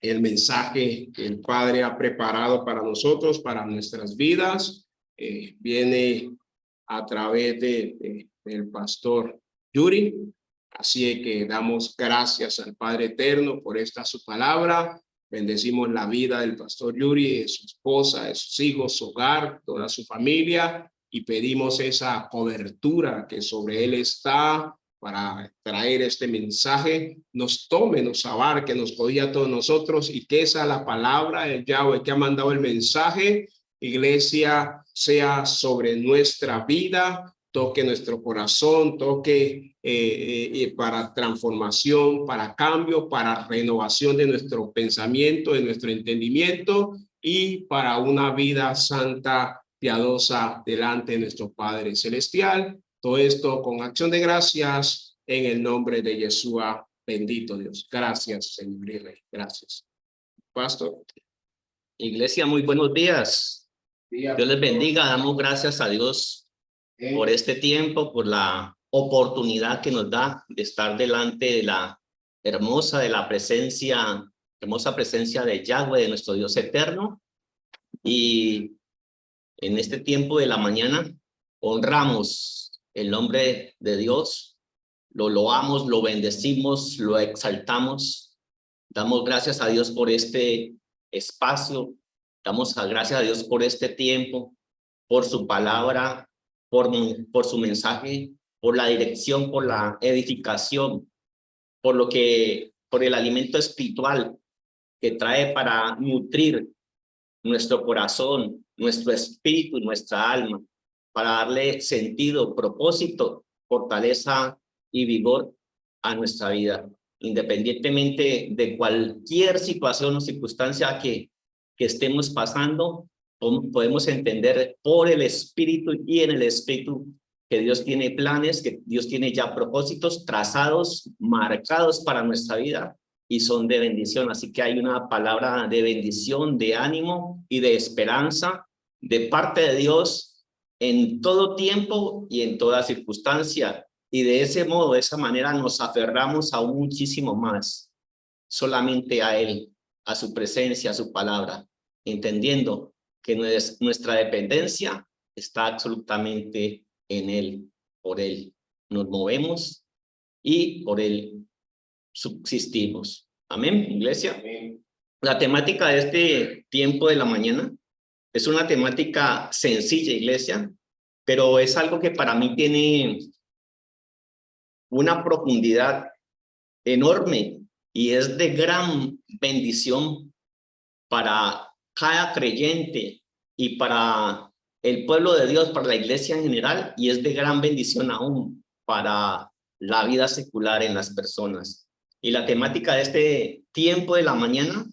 el mensaje que el Padre ha preparado para nosotros, para nuestras vidas. Viene a través del pastor Yuri. Así que damos gracias al Padre Eterno por esta su palabra. Bendecimos la vida del pastor Yuri, de su esposa, de sus hijos, su hogar, toda su familia, y pedimos esa cobertura que sobre él está para traer este mensaje. Nos tome, nos abarque, nos codía a todos nosotros, y que esa la palabra del Yahweh que ha mandado el mensaje, iglesia, sea sobre nuestra vida, toque nuestro corazón, toque para transformación, para cambio, para renovación de nuestro pensamiento, de nuestro entendimiento, y para una vida santa, piadosa delante de nuestro Padre Celestial. Todo esto con acción de gracias en el nombre de Yeshua, bendito Dios. Gracias, Señor y Rey. Gracias. Pastor. Iglesia, muy buenos días. Dios les bendiga. Damos gracias a Dios por este tiempo, por la oportunidad que nos da de estar delante de la hermosa presencia de Yahweh, de nuestro Dios eterno. Y en este tiempo de la mañana honramos el nombre de Dios, lo loamos, lo bendecimos, lo exaltamos. Damos gracias a Dios por este espacio, damos gracias a Dios por este tiempo, por su palabra, por su mensaje, por la dirección, por la edificación, por el alimento espiritual que trae para nutrir nuestro corazón, nuestro espíritu y nuestra alma, para darle sentido, propósito, fortaleza y vigor a nuestra vida, independientemente de cualquier situación o circunstancia que estemos pasando. Podemos entender por el Espíritu y en el Espíritu que Dios tiene planes, que Dios tiene ya propósitos trazados, marcados para nuestra vida, y son de bendición. Así que hay una palabra de bendición, de ánimo y de esperanza de parte de Dios en todo tiempo y en toda circunstancia. Y de ese modo, de esa manera, nos aferramos aún muchísimo más solamente a Él, a su presencia, a su palabra, entendiendo que nuestra dependencia está absolutamente en Él. Por Él nos movemos y por Él subsistimos. Amén, iglesia. Amén. La temática de este tiempo de la mañana es una temática sencilla, iglesia, pero es algo que para mí tiene una profundidad enorme y es de gran bendición para cada creyente y para el pueblo de Dios, para la iglesia en general, y es de gran bendición aún para la vida secular en las personas. Y la temática de este tiempo de la mañana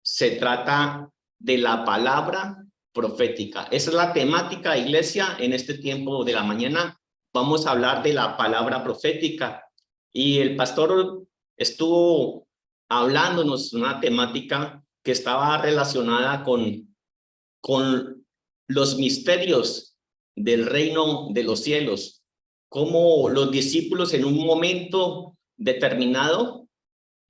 se trata de la palabra profética. Esa es la temática, iglesia, en este tiempo de la mañana. Vamos a hablar de la palabra profética. Y el pastor estuvo hablándonos una temática que estaba relacionada con los misterios del reino de los cielos. Cómo los discípulos en un momento determinado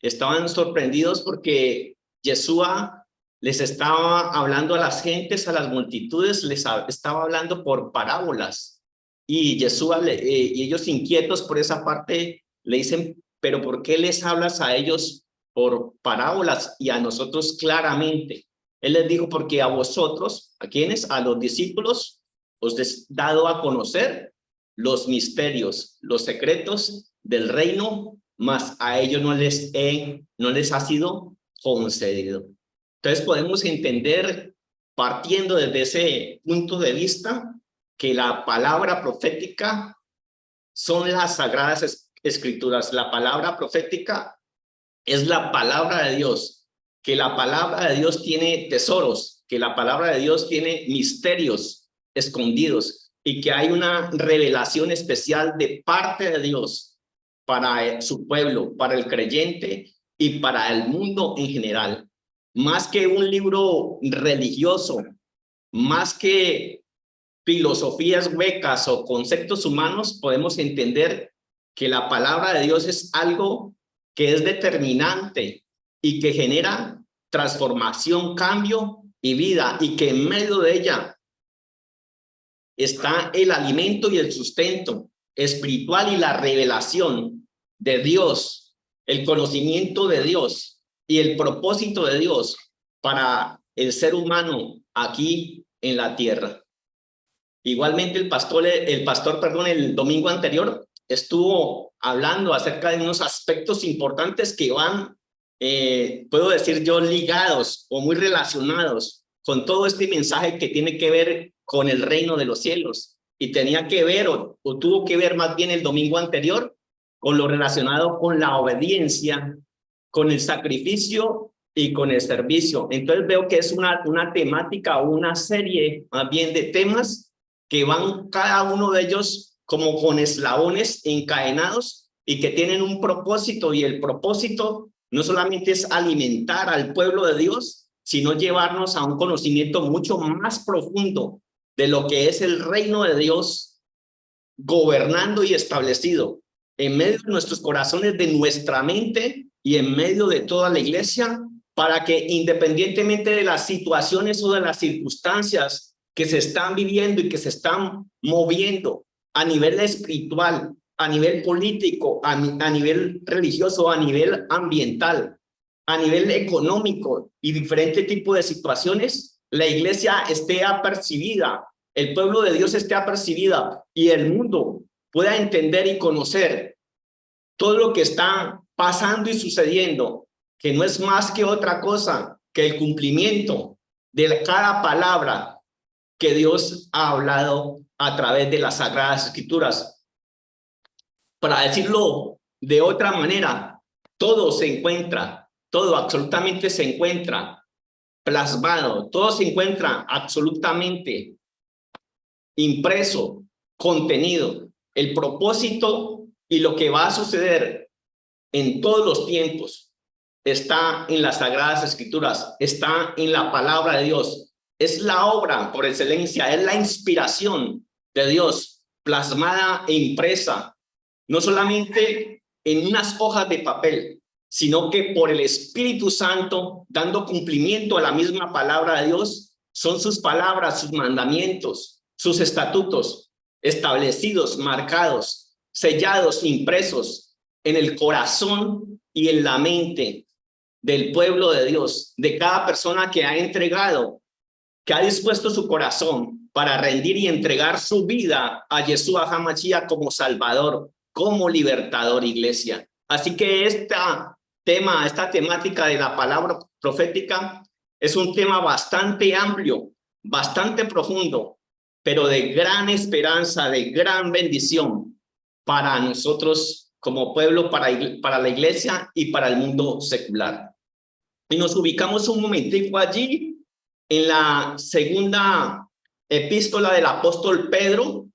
estaban sorprendidos porque Yeshua les estaba hablando a las gentes, a las multitudes, les estaba hablando por parábolas. Y Yeshua, y ellos inquietos por esa parte, le dicen, pero ¿por qué les hablas a ellos por parábolas y a nosotros claramente? Él les dijo, porque a vosotros, ¿a quiénes? A los discípulos, os he dado a conocer los misterios, los secretos del reino, mas a ellos no les ha sido concedido. Entonces podemos entender, partiendo desde ese punto de vista, que la palabra profética son las sagradas escrituras. La palabra profética es la palabra de Dios, que la palabra de Dios tiene tesoros, que la palabra de Dios tiene misterios escondidos, y que hay una revelación especial de parte de Dios para su pueblo, para el creyente y para el mundo en general. Más que un libro religioso, más que filosofías huecas o conceptos humanos, podemos entender que la palabra de Dios es algo que es determinante y que genera transformación, cambio y vida, y que en medio de ella está el alimento y el sustento espiritual y la revelación de Dios, el conocimiento de Dios y el propósito de Dios para el ser humano aquí en la tierra. Igualmente el pastor, el domingo anterior estuvo hablando acerca de unos aspectos importantes que van, puedo decir yo, ligados o muy relacionados con todo este mensaje que tiene que ver con el reino de los cielos. Y tenía que ver, o tuvo que ver más bien el domingo anterior, con lo relacionado con la obediencia, con el sacrificio y con el servicio. Entonces veo que es una temática o una serie más bien de temas que van cada uno de ellos como con eslabones encadenados y que tienen un propósito, y el propósito no solamente es alimentar al pueblo de Dios, sino llevarnos a un conocimiento mucho más profundo de lo que es el reino de Dios gobernando y establecido en medio de nuestros corazones, de nuestra mente y en medio de toda la iglesia, para que independientemente de las situaciones o de las circunstancias que se están viviendo y que se están moviendo a nivel espiritual, a nivel político, a nivel religioso, a nivel ambiental, a nivel económico y diferentes tipos de situaciones, la iglesia esté apercibida, el pueblo de Dios esté apercibida y el mundo pueda entender y conocer todo lo que está pasando y sucediendo, que no es más que otra cosa que el cumplimiento de cada palabra que Dios ha hablado a través de las Sagradas Escrituras. Para decirlo de otra manera, todo se encuentra, todo absolutamente se encuentra plasmado, todo se encuentra absolutamente impreso, contenido, el propósito y lo que va a suceder en todos los tiempos está en las Sagradas Escrituras, está en la palabra de Dios. Es la obra por excelencia, es la inspiración de Dios plasmada e impresa, no solamente en unas hojas de papel, sino que por el Espíritu Santo, dando cumplimiento a la misma palabra de Dios. Son sus palabras, sus mandamientos, sus estatutos establecidos, marcados, sellados, impresos en el corazón y en la mente del pueblo de Dios, de cada persona que ha entregado, que ha dispuesto su corazón para rendir y entregar su vida a Yeshua HaMashiach como Salvador, como libertador, iglesia. Así que esta temática de la palabra profética es un tema bastante amplio, bastante profundo, pero de gran esperanza, de gran bendición para nosotros como pueblo, para la iglesia y para el mundo secular. Y nos ubicamos un momentico allí en la segunda epístola del apóstol Pedro,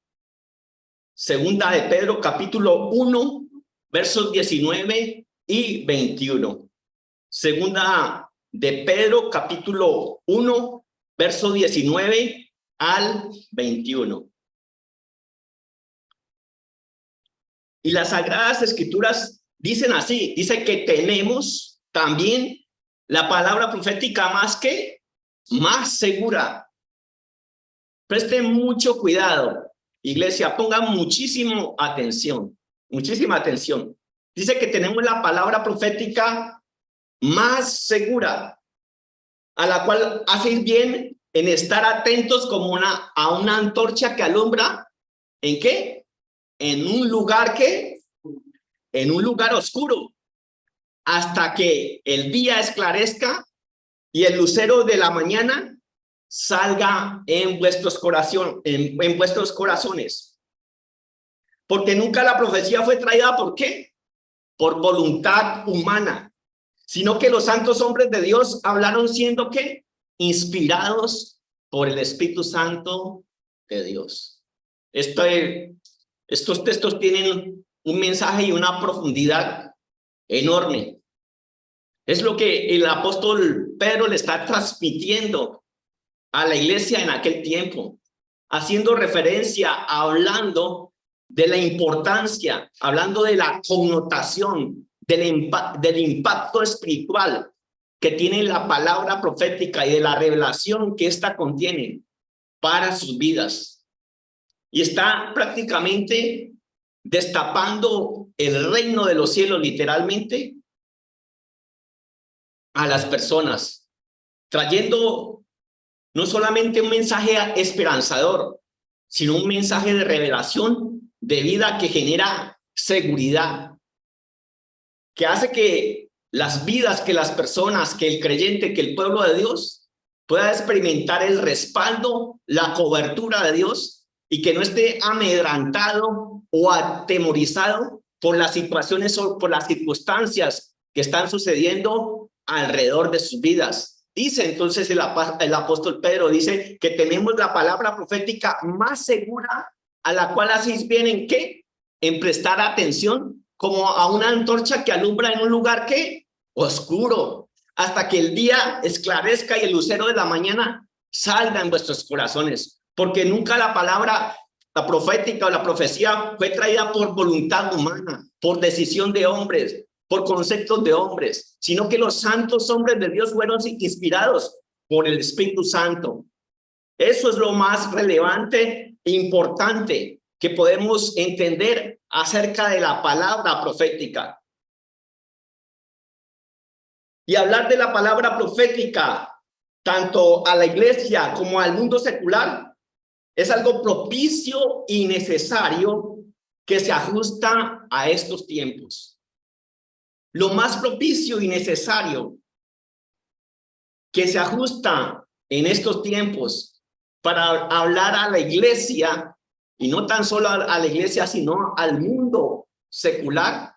segunda de Pedro, capítulo 1, versos 19 y 21. Segunda de Pedro, capítulo 1, verso 19 al 21. Y las Sagradas Escrituras dicen así, dice que tenemos también la palabra profética más segura. Presten mucho cuidado, iglesia, pongan muchísima atención. Dice que tenemos la palabra profética más segura, a la cual hacen bien en estar atentos como a una antorcha que alumbra, ¿en qué? En un lugar en un lugar oscuro, hasta que el día esclarezca y el lucero de la mañana salga en vuestros corazones. Porque nunca la profecía fue traída, ¿por qué? Por voluntad humana, sino que los santos hombres de Dios hablaron siendo ¿qué? Inspirados por el Espíritu Santo de Dios. Estos textos tienen un mensaje y una profundidad enorme. Es lo que el apóstol Pedro le está transmitiendo a la iglesia en aquel tiempo, haciendo referencia, hablando de la importancia, hablando de la connotación, del impacto espiritual que tienen la palabra profética y de la revelación que ésta contiene para sus vidas. Y está prácticamente destapando el reino de los cielos literalmente a las personas, trayendo no solamente un mensaje esperanzador, sino un mensaje de revelación de vida que genera seguridad, que hace que las vidas, que las personas, que el creyente, que el pueblo de Dios pueda experimentar el respaldo, la cobertura de Dios y que no esté amedrantado o atemorizado por las situaciones o por las circunstancias que están sucediendo alrededor de sus vidas. Dice entonces el apóstol Pedro, dice que tenemos la palabra profética más segura, a la cual hacéis bien en qué, en prestar atención, como a una antorcha que alumbra en un lugar que oscuro, hasta que el día esclarezca y el lucero de la mañana salga en vuestros corazones, porque nunca la palabra, la profética o la profecía fue traída por voluntad humana, por decisión de hombres, por conceptos de hombres, sino que los santos hombres de Dios fueron inspirados por el Espíritu Santo. Eso es lo más relevante e importante que podemos entender acerca de la palabra profética. Y hablar de la palabra profética, tanto a la iglesia como al mundo secular, es algo propicio y necesario que se ajusta a estos tiempos. Lo más propicio y necesario que se ajusta en estos tiempos para hablar a la iglesia, y no tan solo a la iglesia, sino al mundo secular,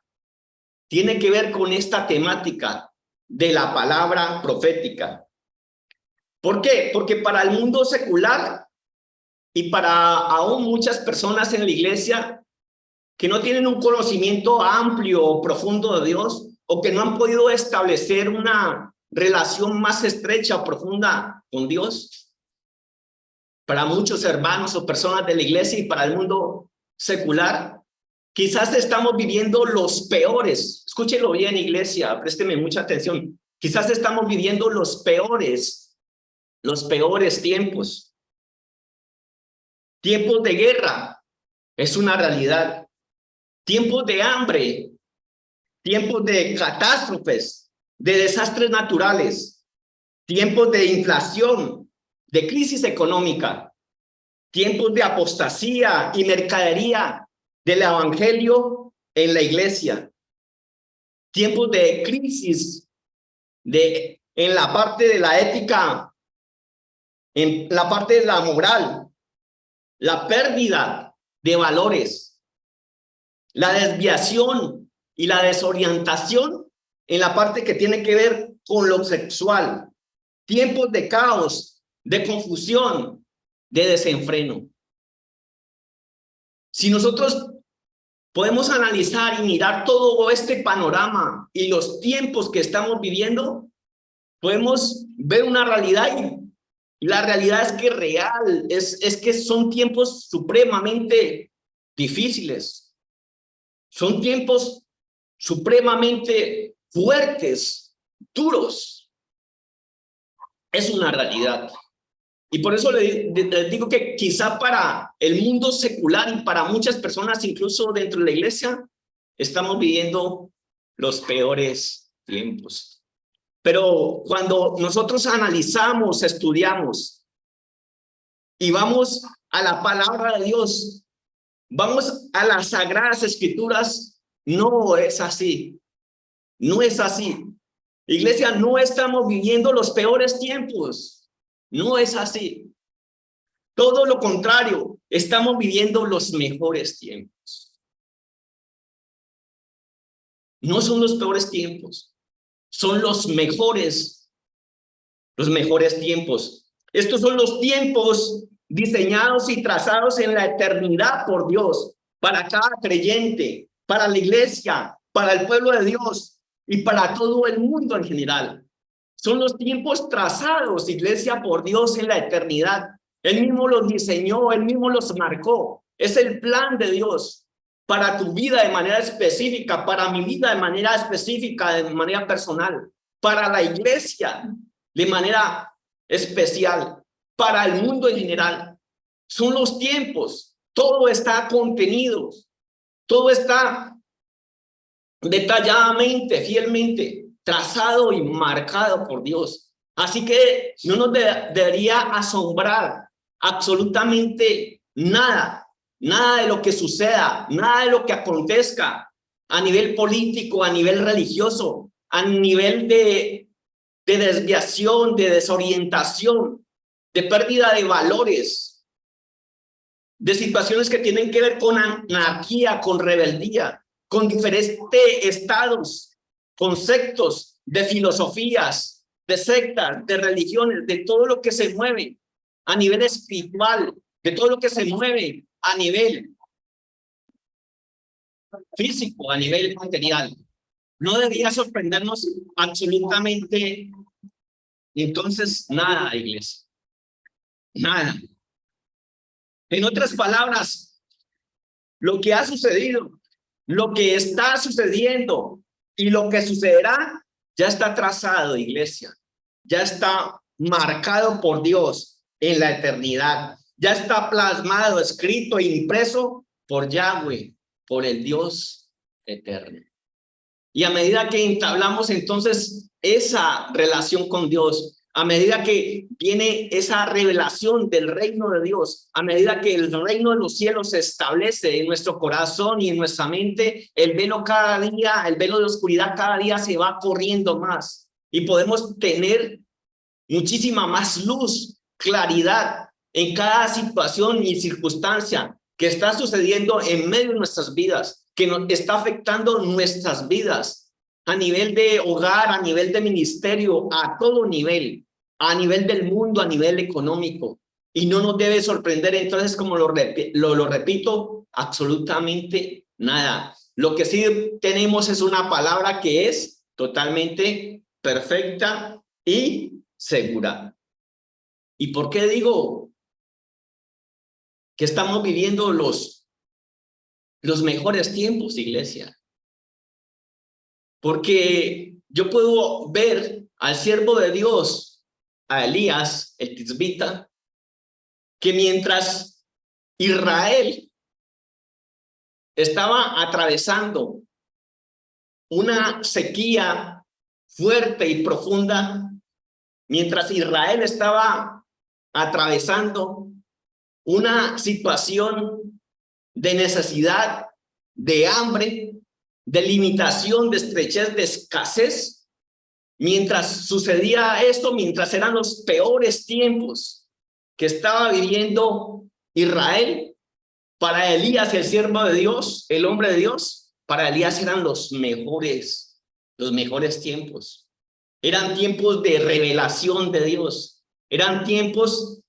tiene que ver con esta temática de la palabra profética. ¿Por qué? Porque para el mundo secular y para aún muchas personas en la iglesia que no tienen un conocimiento amplio o profundo de Dios, o que no han podido establecer una relación más estrecha o profunda con Dios, para muchos hermanos o personas de la iglesia y para el mundo secular, quizás estamos viviendo los peores, escúchenlo bien, iglesia, présteme mucha atención, quizás estamos viviendo los peores tiempos. Tiempos de guerra es una realidad. Tiempos de hambre, tiempos de catástrofes, de desastres naturales, tiempos de inflación, de crisis económica, tiempos de apostasía y mercadería del evangelio en la iglesia, tiempos de crisis en la parte de la ética, en la parte de la moral, la pérdida de valores, la desviación y la desorientación en la parte que tiene que ver con lo sexual, tiempos de caos, de confusión, de desenfreno. Si nosotros podemos analizar y mirar todo este panorama y los tiempos que estamos viviendo, podemos ver una realidad y la realidad es que es que son tiempos supremamente difíciles. Son tiempos supremamente fuertes, duros. Es una realidad. Y por eso les digo que quizá para el mundo secular y para muchas personas, incluso dentro de la iglesia, estamos viviendo los peores tiempos. Pero cuando nosotros analizamos, estudiamos y vamos a la palabra de Dios, vamos a las sagradas escrituras, no es así. No es así. Iglesia, no estamos viviendo los peores tiempos. No es así. Todo lo contrario, estamos viviendo los mejores tiempos. No son los peores tiempos, son los mejores tiempos. Estos son los tiempos diseñados y trazados en la eternidad por Dios, para cada creyente, para la iglesia, para el pueblo de Dios y para todo el mundo en general. Son los tiempos trazados, iglesia, por Dios en la eternidad. Él mismo los diseñó, Él mismo los marcó. Es el plan de Dios para tu vida de manera específica, para mi vida de manera específica, de manera personal, para la iglesia de manera especial, para el mundo en general. Son los tiempos, todo está contenido, todo está detalladamente, fielmente trazado y marcado por Dios. Así que no nos debería asombrar absolutamente nada, nada de lo que suceda, nada de lo que acontezca a nivel político, a nivel religioso, a nivel de desviación, de desorientación, de pérdida de valores, de situaciones que tienen que ver con anarquía, con rebeldía, con diferentes estados, conceptos de filosofías, de sectas, de religiones, de todo lo que se mueve a nivel espiritual, de todo lo que se mueve a nivel físico, a nivel material. No debería sorprendernos absolutamente entonces nada, iglesia, nada. En otras palabras, lo que ha sucedido, lo que está sucediendo y lo que sucederá ya está trazado, iglesia. Ya está marcado por Dios en la eternidad. Ya está plasmado, escrito e impreso por Yahweh, por el Dios eterno. Y a medida que entablamos entonces esa relación con Dios, a medida que viene esa revelación del reino de Dios, a medida que el reino de los cielos se establece en nuestro corazón y en nuestra mente, el velo cada día, el velo de oscuridad cada día se va corriendo más y podemos tener muchísima más luz, claridad en cada situación y circunstancia que está sucediendo en medio de nuestras vidas, que nos está afectando nuestras vidas a nivel de hogar, a nivel de ministerio, a todo nivel del mundo, a nivel económico. Y no nos debe sorprender entonces, como lo repito, absolutamente nada. Lo que sí tenemos es una palabra que es totalmente perfecta y segura. ¿Y por qué digo que estamos viviendo los mejores tiempos, iglesia? Porque yo puedo ver al siervo de Dios, a Elías, el tisbita, que mientras Israel estaba atravesando una sequía fuerte y profunda, mientras Israel estaba atravesando una situación de necesidad, de hambre, de limitación, de estrechez, de escasez, mientras sucedía esto, mientras eran los peores tiempos que estaba viviendo Israel, para Elías, el siervo de Dios, el hombre de Dios, para Elías eran los mejores tiempos. Eran tiempos de revelación de Dios, eran tiempos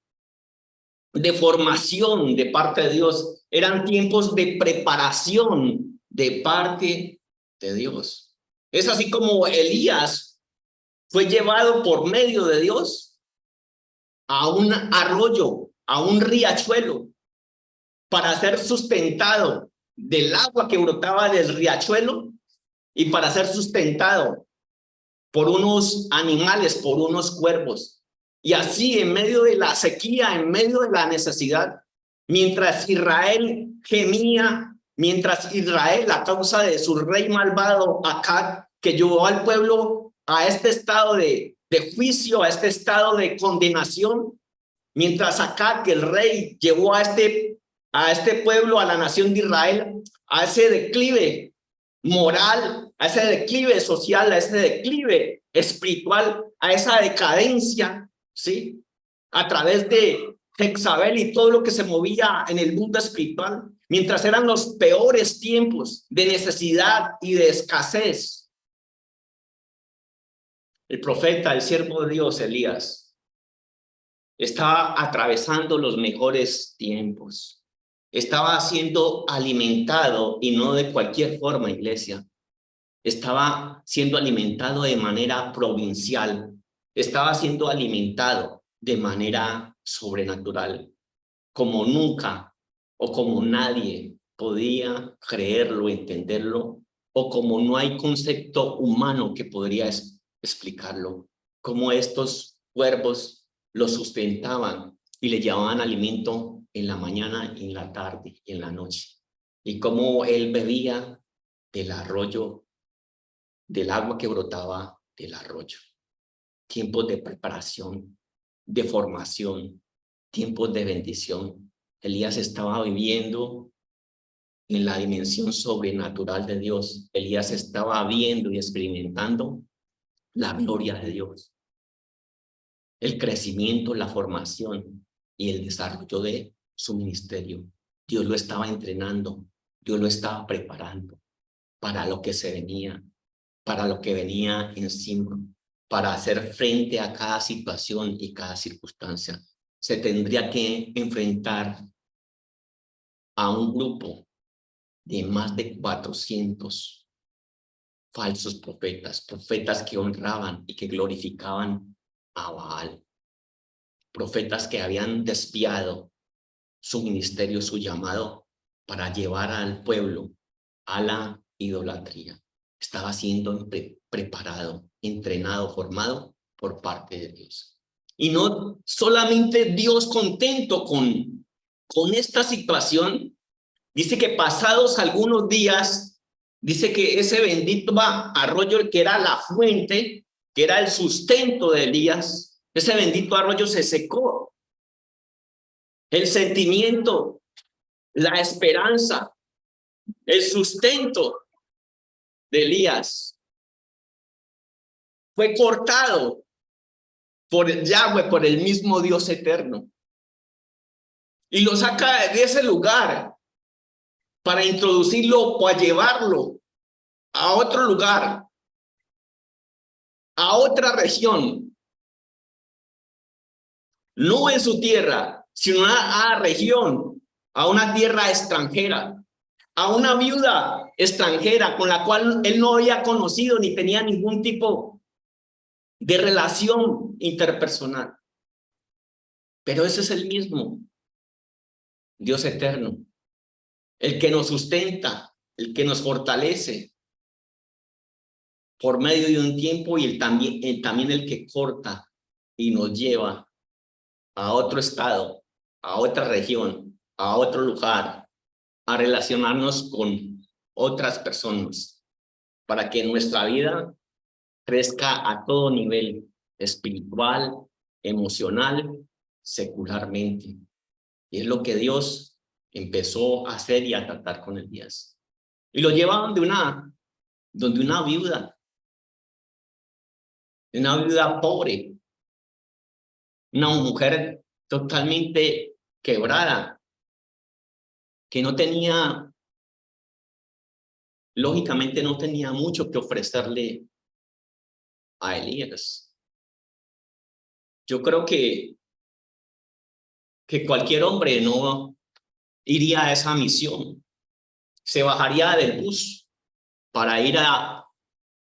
de formación de parte de Dios, eran tiempos de preparación de parte de Dios. Es así como Elías fue llevado por medio de Dios a un arroyo, a un riachuelo, para ser sustentado del agua que brotaba del riachuelo y para ser sustentado por unos animales, por unos cuervos. Y así, en medio de la sequía, en medio de la necesidad, mientras Israel gemía, mientras Israel, a causa de su rey malvado Acab, que llevó al pueblo a este estado de juicio, a este estado de condenación, mientras Acab, que el rey, llevó a este pueblo, a la nación de Israel, a ese declive moral, a ese declive social, a ese declive espiritual, a esa decadencia, ¿sí? A través de Jezabel y todo lo que se movía en el mundo espiritual, mientras eran los peores tiempos de necesidad y de escasez. El profeta, el siervo de Dios, Elías, estaba atravesando los mejores tiempos. Estaba siendo alimentado, y no de cualquier forma, iglesia. Estaba siendo alimentado de manera provincial. Estaba siendo alimentado de manera sobrenatural, como nunca o como nadie podía creerlo, entenderlo, o como no hay concepto humano que podría explicarlo, cómo estos cuervos lo sustentaban y le llevaban alimento en la mañana, en la tarde y en la noche. Y cómo él bebía del arroyo, del agua que brotaba del arroyo. Tiempos de preparación, de formación, tiempos de bendición. Elías estaba viviendo en la dimensión sobrenatural de Dios. Elías estaba viendo y experimentando la gloria de Dios. El crecimiento, la formación y el desarrollo de su ministerio. Dios lo estaba entrenando, Dios lo estaba preparando para lo que se venía, para lo que venía encima, para hacer frente a cada situación y cada circunstancia. Se tendría que enfrentar a un grupo de más de 400 falsos profetas, profetas que honraban y que glorificaban a Baal, profetas que habían desviado su ministerio, su llamado para llevar al pueblo a la idolatría. Estaba siendo preparado, entrenado, formado por parte de Dios. Y no solamente Dios contento con esta situación, dice que pasados algunos días, dice que ese bendito arroyo que era la fuente, que era el sustento de Elías, ese bendito arroyo se secó. El sentimiento, la esperanza, el sustento de Elías fue cortado por Yahweh, por el mismo Dios eterno. Y lo saca de ese lugar para introducirlo, para llevarlo a otro lugar, a otra región. No en su tierra, sino a una región, a una tierra extranjera, a una viuda extranjera con la cual él no había conocido ni tenía ningún tipo de relación interpersonal. Pero ese es el mismo Dios eterno, el que nos sustenta, el que nos fortalece por medio de un tiempo, y también el que corta y nos lleva a otro estado, a otra región, a otro lugar, a relacionarnos con otras personas, para que nuestra vida crezca a todo nivel, espiritual, emocional, secularmente. Y es lo que Dios empezó a hacer y a tratar con Elías. Y lo llevaban donde una viuda pobre, una mujer totalmente quebrada, que no tenía, lógicamente no tenía mucho que ofrecerle a Elías. Yo creo que cualquier hombre no iría a esa misión, se bajaría del bus para ir a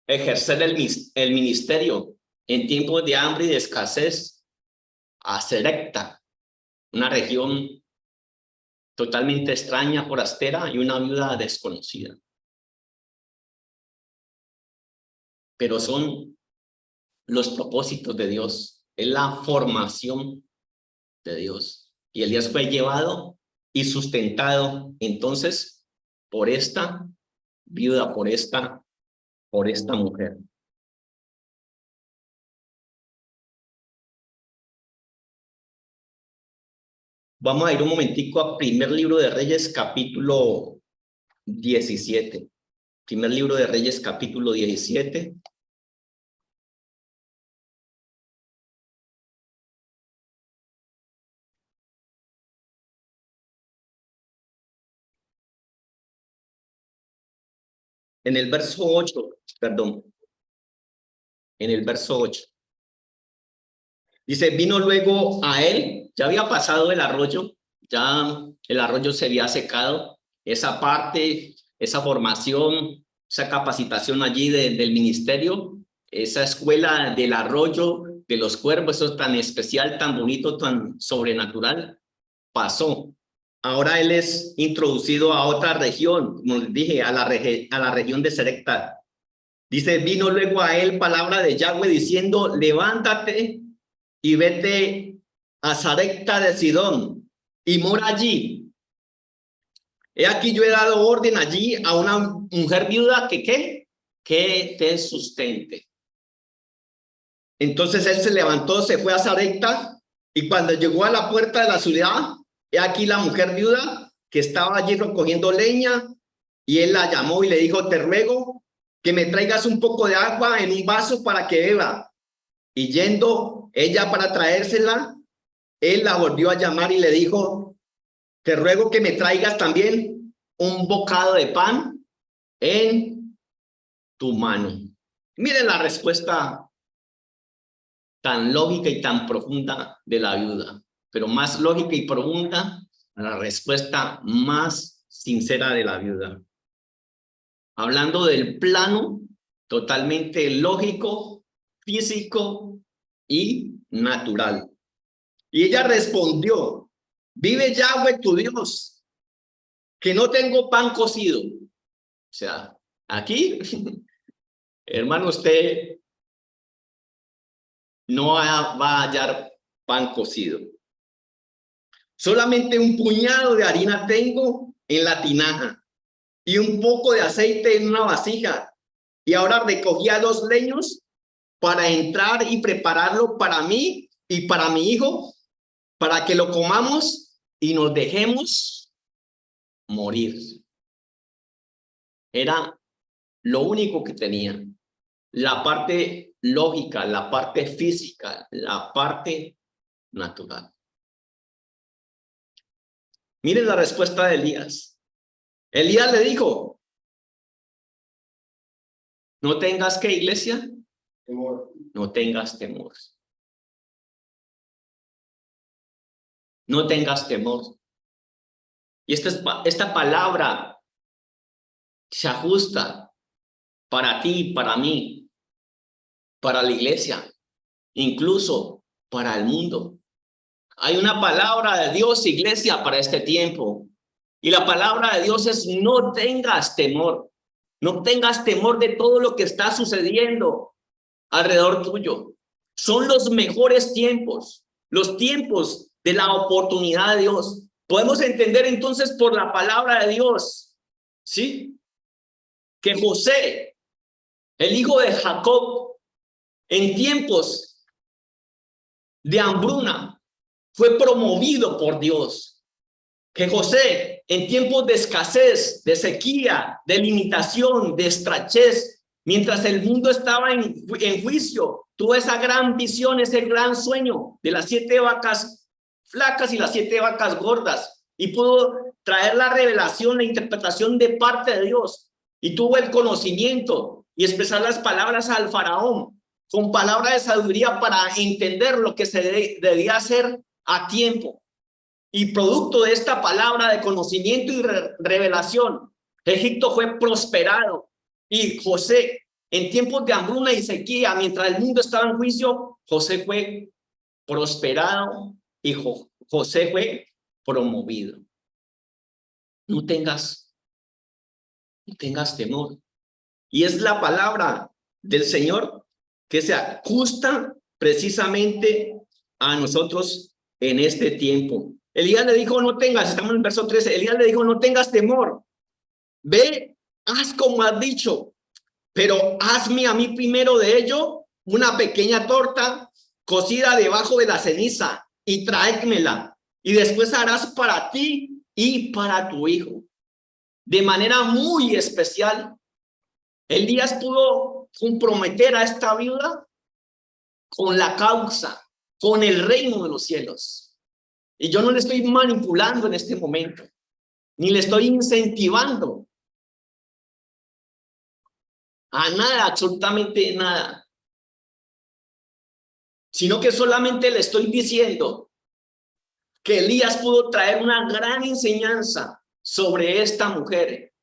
ejercer el ministerio en tiempos de hambre y de escasez a Selecta, una región totalmente extraña, forastera y una viuda desconocida. Pero son los propósitos de Dios, es la formación de Dios. Y Elías fue llevado y sustentado entonces por esta viuda, por esta mujer. Vamos a ir un momentico a primer libro de Reyes, capítulo 17. Primer libro de Reyes, capítulo 17. En el verso 8, perdón. En el verso 8. Dice, vino luego a él, ya había pasado el arroyo, ya el arroyo se había secado, esa parte, esa formación, esa capacitación allí del ministerio, esa escuela del arroyo, de los cuervos, eso tan especial, tan bonito, tan sobrenatural, pasó. Ahora él es introducido a otra región, como les dije, a la región de Serecta. Dice, vino luego a él palabra de Yahweh diciendo, levántate y vete a Sarepta de Sidón y mora allí. He aquí yo he dado orden allí a una mujer viuda que ¿qué? Que te sustente. Entonces él se levantó, se fue a Sarepta y cuando llegó a la puerta de la ciudad, he aquí la mujer viuda que estaba allí recogiendo leña y él la llamó y le dijo, te ruego que me traigas un poco de agua en un vaso para que beba. Y yendo ella para traérsela, él la volvió a llamar y le dijo, te ruego que me traigas también un bocado de pan en tu mano. Miren la respuesta tan lógica y tan profunda de la viuda, pero más lógica y profunda la respuesta más sincera de la viuda. Hablando del plano totalmente lógico, físico y natural. Y ella respondió, vive Yahweh tu Dios, que no tengo pan cocido. O sea, aquí, hermano, usted no va a hallar pan cocido. Solamente un puñado de harina tengo en la tinaja y un poco de aceite en una vasija. Y ahora recogía 2 leños para entrar y prepararlo para mí y para mi hijo, para que lo comamos y nos dejemos morir. Era lo único que tenía. La parte lógica, la parte física, la parte natural. Miren la respuesta de Elías. Elías le dijo, no tengas que, iglesia, temor. No tengas temor. No tengas temor. Y esta palabra se ajusta para ti, para mí, para la iglesia, incluso para el mundo. Hay una palabra de Dios, iglesia, para este tiempo. Y la palabra de Dios es no tengas temor. No tengas temor de todo lo que está sucediendo alrededor tuyo. Son los mejores tiempos, los tiempos de la oportunidad de Dios. Podemos entender entonces por la palabra de Dios, ¿sí? Que José, el hijo de Jacob, en tiempos de hambruna, fue promovido por Dios. Que José, en tiempos de escasez, de sequía, de limitación, de estrechez, mientras el mundo estaba en juicio, tuvo esa gran visión, ese gran sueño de las 7 vacas flacas y las 7 vacas gordas, y pudo traer la revelación, la interpretación de parte de Dios, y tuvo el conocimiento y expresar las palabras al faraón con palabra de sabiduría para entender lo que se debía hacer a tiempo. Y producto de esta palabra de conocimiento y revelación, Egipto fue prosperado. Y José, en tiempos de hambruna y sequía, mientras el mundo estaba en juicio, José fue prosperado y José fue promovido. No tengas temor. Y es la palabra del Señor que se ajusta precisamente a nosotros en este tiempo. Elías le dijo, no tengas, estamos en el verso 13, Elías le dijo, no tengas temor, ve, haz como has dicho, pero hazme a mí primero de ello una pequeña torta cocida debajo de la ceniza y tráemela, y después harás para ti y para tu hijo. De manera muy especial, Elías pudo comprometer a esta viuda con la causa, con el reino de los cielos. Y yo no le estoy manipulando en este momento, ni le estoy incentivando a nada, absolutamente nada, sino que solamente le estoy diciendo que Elías pudo traer una gran enseñanza sobre esta mujer.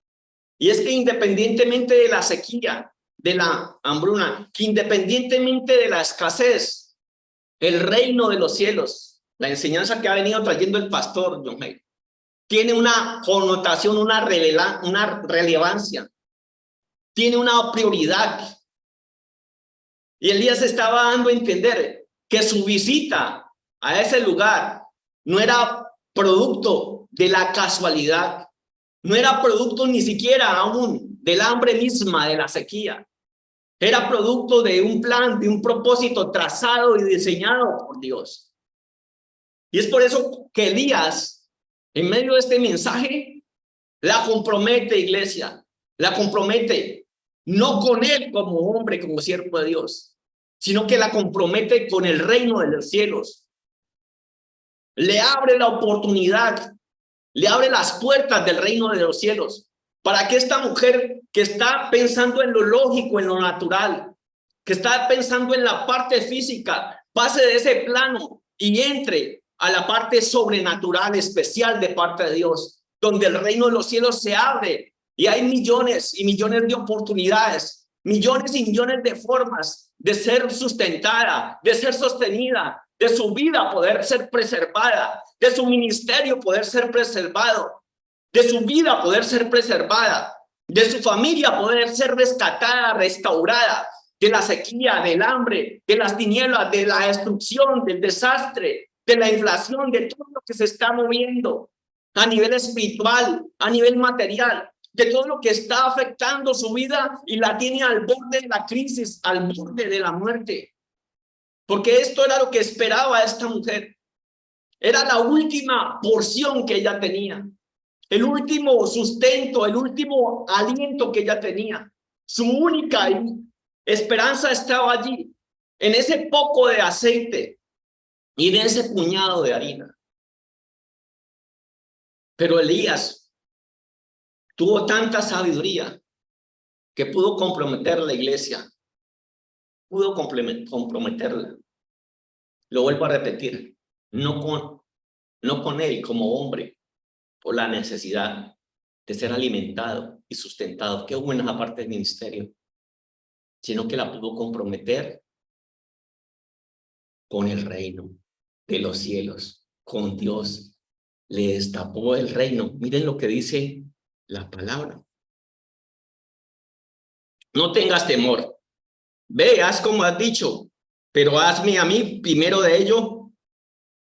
Y es que independientemente de la sequía, de la hambruna, que independientemente de la escasez, el reino de los cielos, la enseñanza que ha venido trayendo el pastor John Hay, tiene una connotación, una relevancia, tiene una prioridad Y Elías estaba dando a entender que su visita a ese lugar no era producto de la casualidad, no era producto ni siquiera aún del hambre misma de la sequía. Era producto de un plan, de un propósito trazado y diseñado por Dios. Y es por eso que Elías, en medio de este mensaje, la compromete, iglesia, la compromete, no con él como hombre, como siervo de Dios, sino que la compromete con el reino de los cielos. Le abre la oportunidad, le abre las puertas del reino de los cielos, para que esta mujer que está pensando en lo lógico, en lo natural, que está pensando en la parte física, pase de ese plano y entre a la parte sobrenatural, especial de parte de Dios, donde el reino de los cielos se abre y hay millones y millones de oportunidades, millones y millones de formas de ser sustentada, de ser sostenida, de su vida poder ser preservada, de su ministerio poder ser preservado, de su vida poder ser preservada, de su familia poder ser rescatada, restaurada, de la sequía, del hambre, de las tinieblas, de la destrucción, del desastre, de la inflación, de todo lo que se está moviendo a nivel espiritual, a nivel material, de todo lo que está afectando su vida y la tiene al borde de la crisis, al borde de la muerte. Porque esto era lo que esperaba esta mujer. Era la última porción que ella tenía, el último sustento, el último aliento que ella tenía. Su única esperanza estaba allí, en ese poco de aceite y en ese puñado de harina. Pero Elías tuvo tanta sabiduría que pudo comprometer la iglesia, pudo comprometerla. Lo vuelvo a repetir, no con él como hombre, por la necesidad de ser alimentado y sustentado, que buena esa parte del ministerio, sino que la pudo comprometer con el reino de los cielos, con Dios. Le destapó el reino. Miren lo que dice la palabra. No tengas temor. Ve, haz como has dicho, pero hazme a mí primero de ello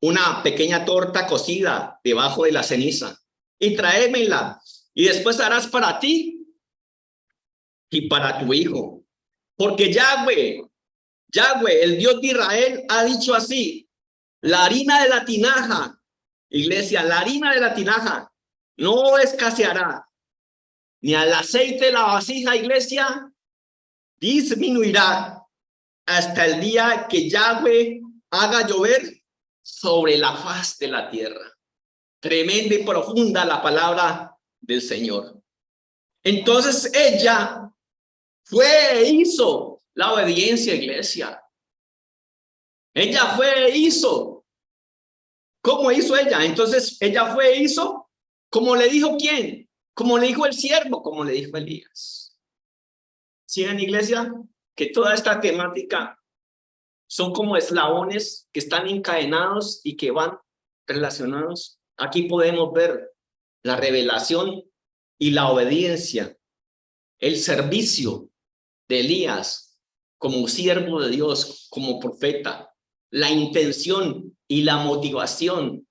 una pequeña torta cocida debajo de la ceniza y tráemela, y después harás para ti y para tu hijo. Porque Yahweh, el Dios de Israel, ha dicho así: la harina de la tinaja, iglesia, la harina de la tinaja no escaseará, ni al aceite de la vasija, iglesia, disminuirá hasta el día que Yahweh haga llover sobre la faz de la tierra. Tremenda y profunda la palabra del Señor. Entonces ella fue e hizo la obediencia, iglesia. Ella fue e hizo. ¿Cómo hizo ella? Entonces ella fue e hizo como le dijo quién, como le dijo el siervo, como le dijo Elías. ¿Sí, en iglesia? Que toda esta temática son como eslabones que están encadenados y que van relacionados. Aquí podemos ver la revelación y la obediencia, el servicio de Elías como siervo de Dios, como profeta. La intención y la motivación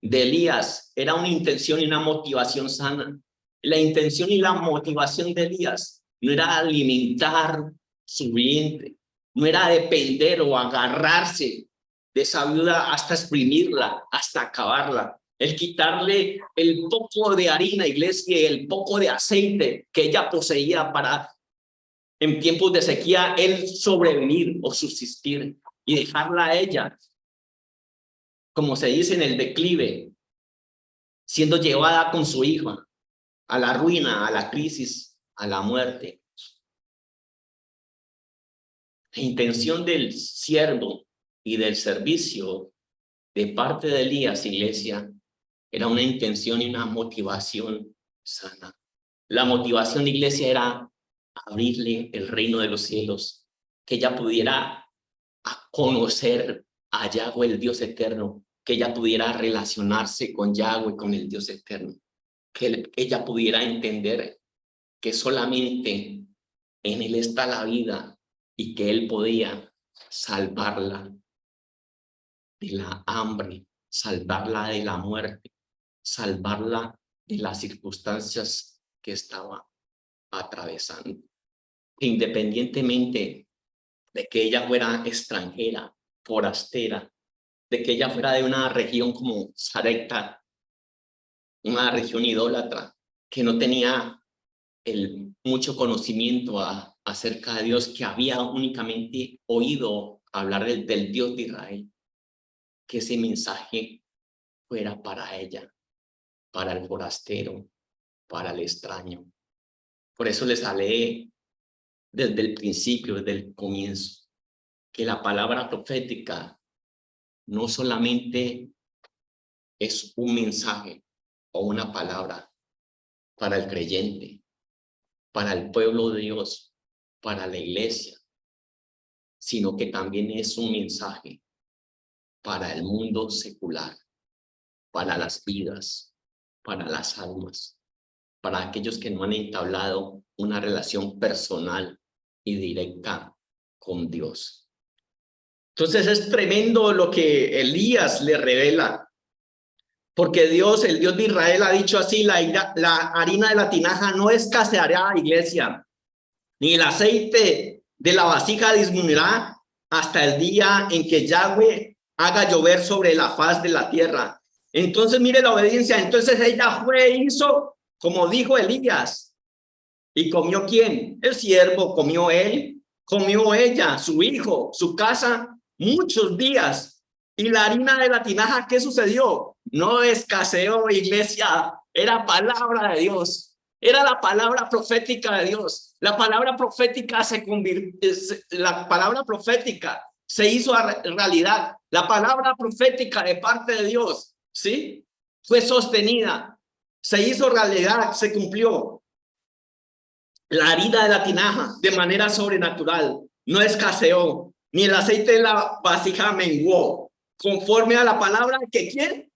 de Elías era una intención y una motivación sana. La intención y la motivación de Elías no era alimentar su vientre, no era depender o agarrarse de esa viuda hasta exprimirla, hasta acabarla. El quitarle el poco de harina, iglesia, y el poco de aceite que ella poseía para, en tiempos de sequía, él sobrevivir o subsistir, y dejarla a ella, como se dice, en el declive, siendo llevada con su hija a la ruina, a la crisis, a la muerte. La intención del siervo y del servicio de parte de Elías, iglesia, era una intención y una motivación sana. La motivación de iglesia era abrirle el reino de los cielos, que ella pudiera conocer a Yahweh, el Dios eterno, que ella pudiera relacionarse con Yahweh, con el Dios eterno, que ella pudiera entender que solamente en Él está la vida, y que él podía salvarla de la hambre, salvarla de la muerte, salvarla de las circunstancias que estaba atravesando. Independientemente de que ella fuera extranjera, forastera, de que ella fuera de una región como Sarepta, una región idólatra, que no tenía mucho conocimiento acerca de Dios, que había únicamente oído hablar del Dios de Israel, que ese mensaje fuera para ella, para el forastero, para el extraño. Por eso les hablé desde el principio, desde el comienzo, que la palabra profética no solamente es un mensaje o una palabra para el creyente, para el pueblo de Dios, para la iglesia, sino que también es un mensaje para el mundo secular, para las vidas, para las almas, para aquellos que no han entablado una relación personal y directa con Dios. Entonces es tremendo lo que Elías le revela, porque Dios, el Dios de Israel, ha dicho así: la harina de la tinaja no escaseará, iglesia, ni el aceite de la vasija disminuirá hasta el día en que Yahweh haga llover sobre la faz de la tierra. Entonces mire la obediencia. Entonces ella fue e hizo como dijo Elías. ¿Y comió quién? El siervo, comió él, comió ella, su hijo, su casa, muchos días. Y la harina de la tinaja, ¿qué sucedió? No escaseó, iglesia. Era palabra de Dios. Era la palabra profética de Dios. La palabra profética se convirtió, la palabra profética se hizo realidad. La palabra profética de parte de Dios, ¿sí? Fue sostenida, se hizo realidad, se cumplió. La harina de la tinaja de manera sobrenatural no escaseó, ni el aceite de la vasija menguó, conforme a la palabra que ¿quién?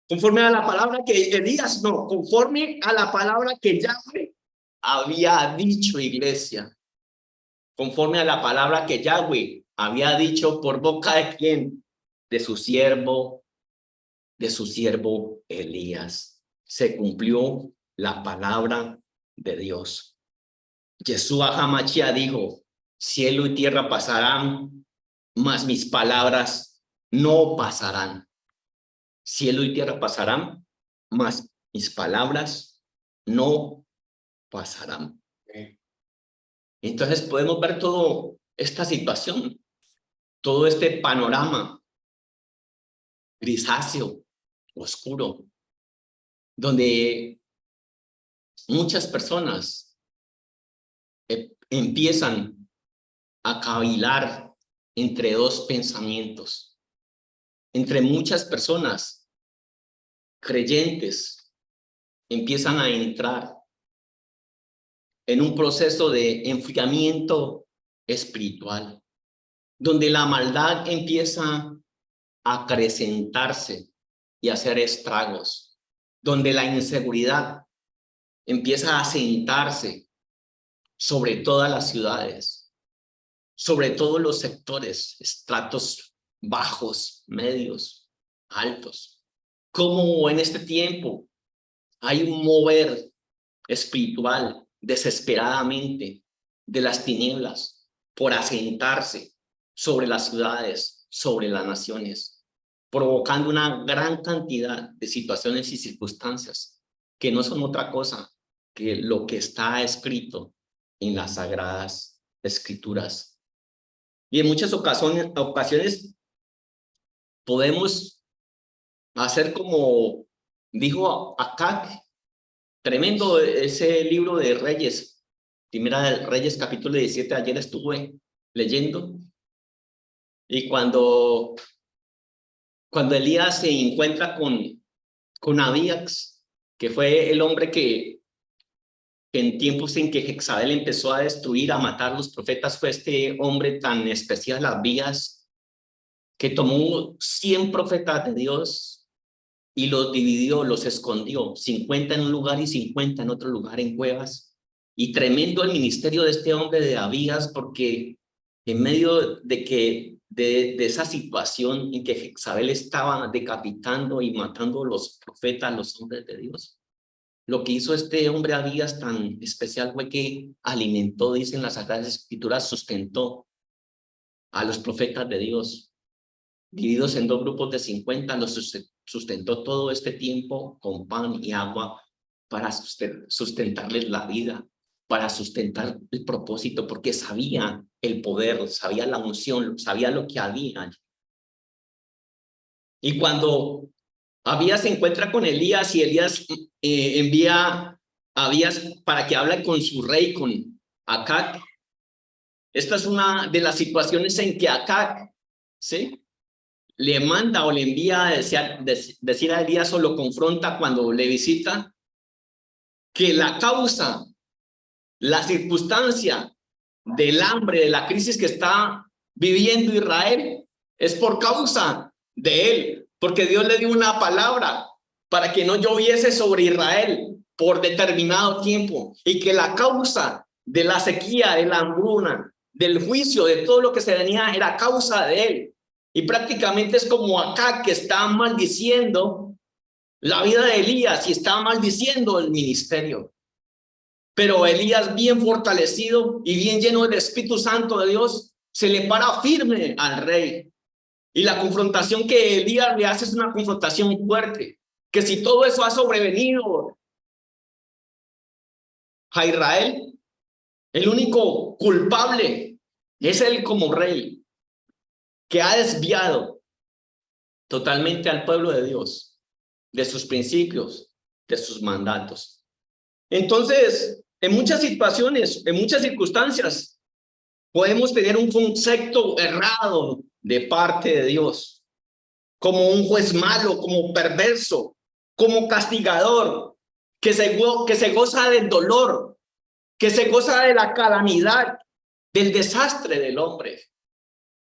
Conforme a la palabra que Elías, no, conforme a la palabra que Yahweh había dicho, iglesia. Conforme a la palabra que Yahweh había dicho por boca de ¿quién? De su siervo Elías. Se cumplió la palabra de Dios. Yeshua HaMashiach dijo: cielo y tierra pasarán, mas mis palabras no pasarán. Cielo y tierra pasarán, mas mis palabras no pasarán. Entonces podemos ver toda esta situación, todo este panorama grisáceo, oscuro, donde muchas personas empiezan a cavilar entre dos pensamientos. Entre muchas personas creyentes empiezan a entrar en un proceso de enfriamiento espiritual, donde la maldad empieza a acrecentarse y a hacer estragos, donde la inseguridad empieza a asentarse sobre todas las ciudades, sobre todos los sectores, estratos bajos, medios, altos. Como en este tiempo hay un mover espiritual desesperadamente de las tinieblas por asentarse sobre las ciudades, sobre las naciones, provocando una gran cantidad de situaciones y circunstancias que no son otra cosa que lo que está escrito en las sagradas escrituras. Y en muchas ocasiones podemos hacer como dijo Acab. Tremendo ese libro de Reyes, Primera de Reyes, capítulo 17. Ayer estuve leyendo, y cuando Elías se encuentra con Abías, que fue el hombre que en tiempos en que Jezabel empezó a destruir, a matar los profetas, fue este hombre tan especial, Abías, que tomó 100 profetas de Dios y los dividió, los escondió, 50 en un lugar y 50 en otro lugar, en cuevas. Y tremendo el ministerio de este hombre de Abías, porque en medio de esa situación en que Jezabel estaba decapitando y matando a los profetas, los hombres de Dios, lo que hizo este hombre Abías tan especial fue que alimentó, dicen las Sagradas Escrituras, sustentó a los profetas de Dios, divididos en 2 grupos de 50, los sustentó todo este tiempo con pan y agua para sustentarles la vida, para sustentar el propósito, porque sabía el poder, sabía la unción, sabía lo que había. Y cuando Abías se encuentra con Elías y Elías envía a Abías para que hable con su rey, con Acac. Esta es una de las situaciones en que Acac, ¿sí?, le manda o le envía a decir a Elías o lo confronta cuando le visita, que la causa, la circunstancia del hambre, de la crisis que está viviendo Israel, es por causa de él, porque Dios le dio una palabra para que no lloviese sobre Israel por determinado tiempo, y que la causa de la sequía, de la hambruna, del juicio, de todo lo que se venía, era causa de él. Y prácticamente es como acá, que está maldiciendo la vida de Elías y está maldiciendo el ministerio. Pero Elías, bien fortalecido y bien lleno del Espíritu Santo de Dios, se le para firme al rey. Y la confrontación que Elías le hace es una confrontación fuerte, que si todo eso ha sobrevenido a Israel, el único culpable es él como rey, que ha desviado totalmente al pueblo de Dios, de sus principios, de sus mandatos. Entonces, en muchas situaciones, en muchas circunstancias, podemos tener un concepto errado de parte de Dios, como un juez malo, como perverso, como castigador, que se goza del dolor, que se goza de la calamidad, del desastre del hombre.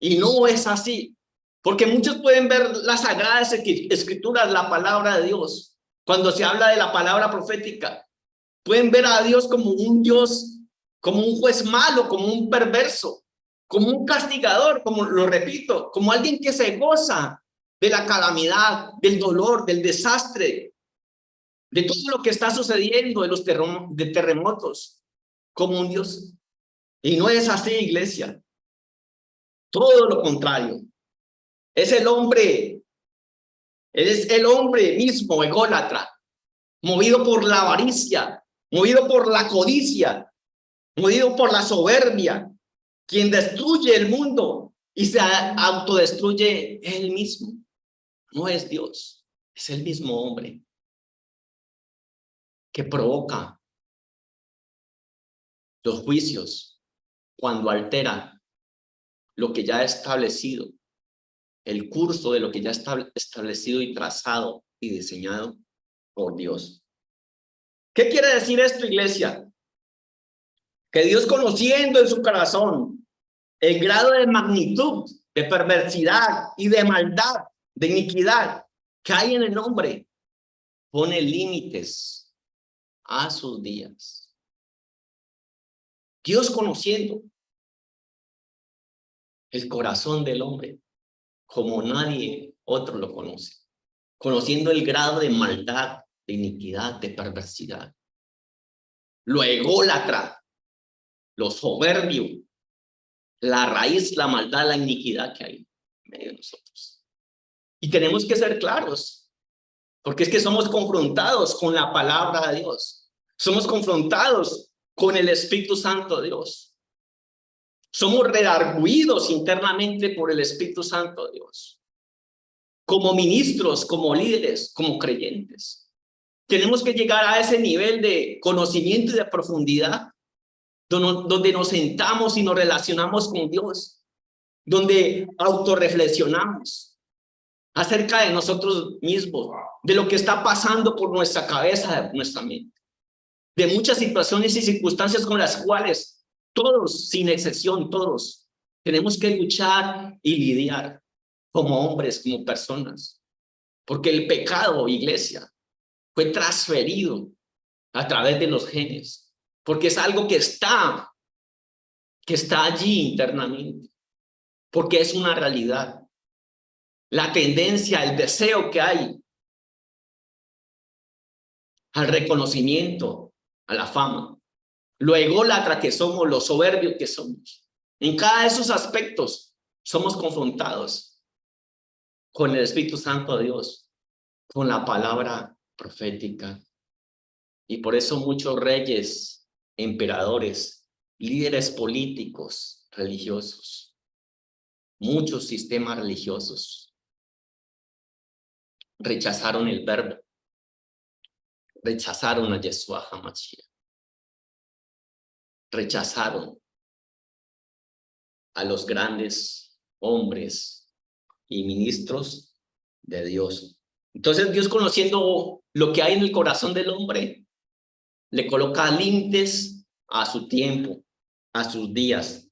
Y no es así, porque muchos pueden ver las Sagradas Escrituras, la palabra de Dios, cuando se habla de la palabra profética, pueden ver a Dios como un Dios, como un juez malo, como un perverso, como un castigador, como lo repito, como alguien que se goza de la calamidad, del dolor, del desastre, de todo lo que está sucediendo, de los terremotos, como un Dios. Y no es así, iglesia. Todo lo contrario. Es el hombre mismo, ególatra, movido por la avaricia, movido por la codicia, movido por la soberbia, quien destruye el mundo y se autodestruye él mismo. No es Dios, es el mismo hombre que provoca los juicios cuando altera lo que ya ha establecido, el curso de lo que ya está establecido y trazado y diseñado por Dios. ¿Qué quiere decir esto, iglesia? Que Dios, conociendo en su corazón el grado de magnitud, de perversidad y de maldad, de iniquidad que hay en el hombre, pone límites a sus días. Dios, conociendo el corazón del hombre como nadie otro lo conoce, conociendo el grado de maldad, de iniquidad, de perversidad, lo ególatra, lo soberbio, la raíz, la maldad, la iniquidad que hay en medio de nosotros. Y tenemos que ser claros, porque es que somos confrontados con la palabra de Dios, somos confrontados con el Espíritu Santo de Dios, somos redarguidos internamente por el Espíritu Santo de Dios, como ministros, como líderes, como creyentes. Tenemos que llegar a ese nivel de conocimiento y de profundidad, donde nos sentamos y nos relacionamos con Dios, donde autorreflexionamos acerca de nosotros mismos, de lo que está pasando por nuestra cabeza, de nuestra mente, de muchas situaciones y circunstancias con las cuales todos, sin excepción, todos tenemos que luchar y lidiar como hombres, como personas, porque el pecado, iglesia, fue transferido a través de los genes, porque es algo que que está allí internamente, porque es una realidad. La tendencia, el deseo que hay al reconocimiento, a la fama, lo ególatra que somos, lo soberbio que somos. En cada de esos aspectos somos confrontados con el Espíritu Santo de Dios, con la palabra profética. Y por eso muchos reyes, emperadores, líderes políticos, religiosos, muchos sistemas religiosos rechazaron el verbo, rechazaron a Yeshua HaMashiach, rechazaron a los grandes hombres y ministros de Dios. Entonces Dios, conociendo lo que hay en el corazón del hombre, le coloca límites a su tiempo, a sus días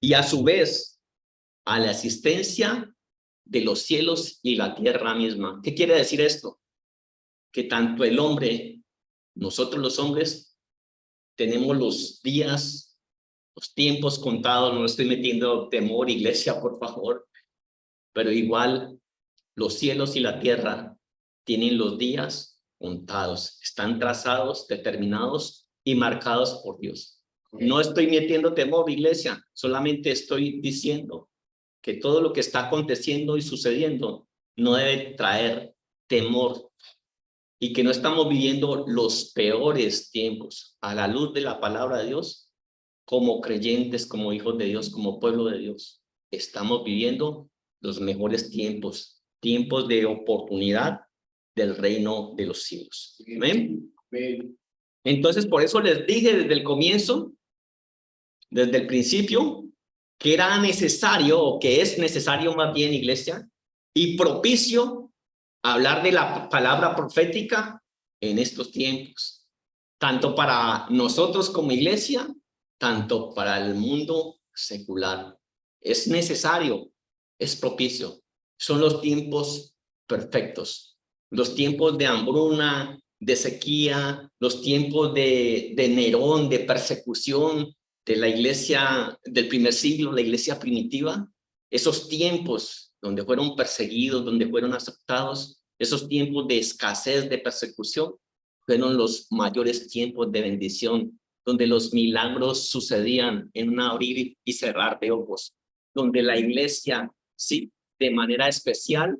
y a su vez a la existencia de los cielos y la tierra misma. ¿Qué quiere decir esto? Que tanto el hombre, nosotros los hombres, tenemos los días, los tiempos contados. No estoy metiendo temor, iglesia, por favor, pero igual los cielos y la tierra tienen los días contados, están trazados, determinados y marcados por Dios. No estoy metiendo temor, iglesia, solamente estoy diciendo que todo lo que está aconteciendo y sucediendo no debe traer temor, y que no estamos viviendo los peores tiempos a la luz de la palabra de Dios, como creyentes, como hijos de Dios, como pueblo de Dios. Estamos viviendo los mejores tiempos, tiempos de oportunidad del reino de los cielos. ¿Amén? Entonces, por eso les dije desde el comienzo, desde el principio, que era necesario, o que es necesario más bien, iglesia, y propicio hablar de la palabra profética en estos tiempos, tanto para nosotros como iglesia, tanto para el mundo secular. Es necesario, es propicio. Son los tiempos perfectos, los tiempos de hambruna, de sequía, los tiempos de Nerón, de persecución de la iglesia del primer siglo, la iglesia primitiva. Esos tiempos donde fueron perseguidos, donde fueron aceptados, esos tiempos de escasez, de persecución, fueron los mayores tiempos de bendición, donde los milagros sucedían en un abrir y cerrar de ojos, donde la iglesia, sí, de manera especial,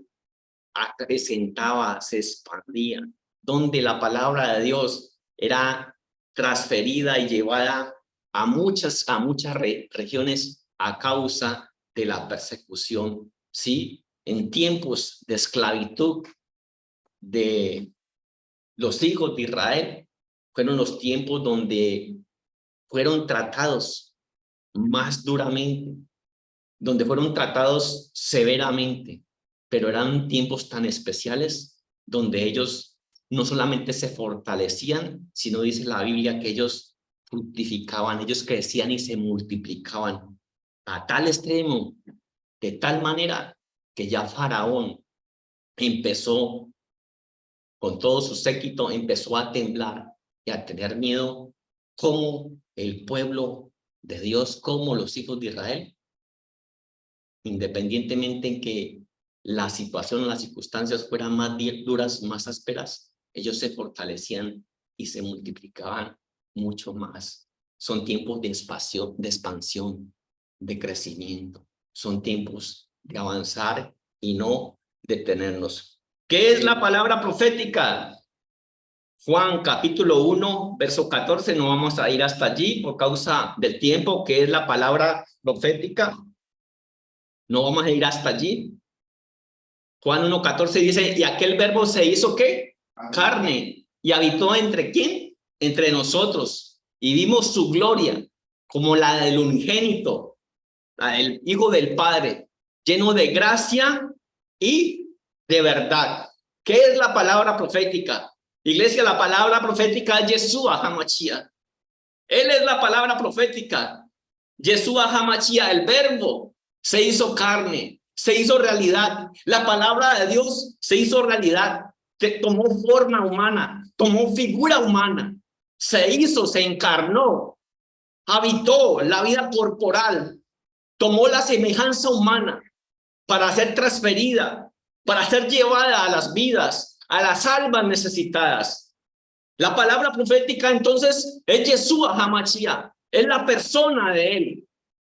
acrecentaba, se expandía, donde la palabra de Dios era transferida y llevada a muchas regiones a causa de la persecución, ¿sí? En tiempos de esclavitud de los hijos de Israel, fueron los tiempos donde fueron tratados más duramente, donde fueron tratados severamente, pero eran tiempos tan especiales donde ellos no solamente se fortalecían, sino dice la Biblia que ellos fructificaban, ellos crecían y se multiplicaban a tal extremo, de tal manera que ya Faraón empezó, con todo su séquito, empezó a temblar y a tener miedo, como el pueblo de Dios, como los hijos de Israel, independientemente en que la situación o las circunstancias fueran más duras, más ásperas, ellos se fortalecían y se multiplicaban mucho más. Son tiempos de expansión, de crecimiento. Son tiempos de avanzar y no detenernos. ¿Qué es la palabra profética? Juan capítulo 1, verso 14, no vamos a ir hasta allí por causa del tiempo. ¿Qué es la palabra profética? No vamos a ir hasta allí. Juan 1:14 dice, y aquel verbo se hizo ¿qué? Carne, y habitó ¿entre quién? Entre nosotros, y vimos su gloria, como la del unigénito, la del Hijo del Padre, lleno de gracia y de verdad. ¿Qué es la palabra profética? Iglesia, la palabra profética es Yeshua HaMashiach. Él es la palabra profética. Yeshua HaMashiach, el verbo, se hizo carne, se hizo realidad. La palabra de Dios se hizo realidad, tomó forma humana, tomó figura humana, se hizo, se encarnó. habitó la vida corporal, tomó la semejanza humana para ser transferida, para ser llevada a las vidas, a las almas necesitadas. La palabra profética entonces es Yeshua HaMashiach, es la persona de él.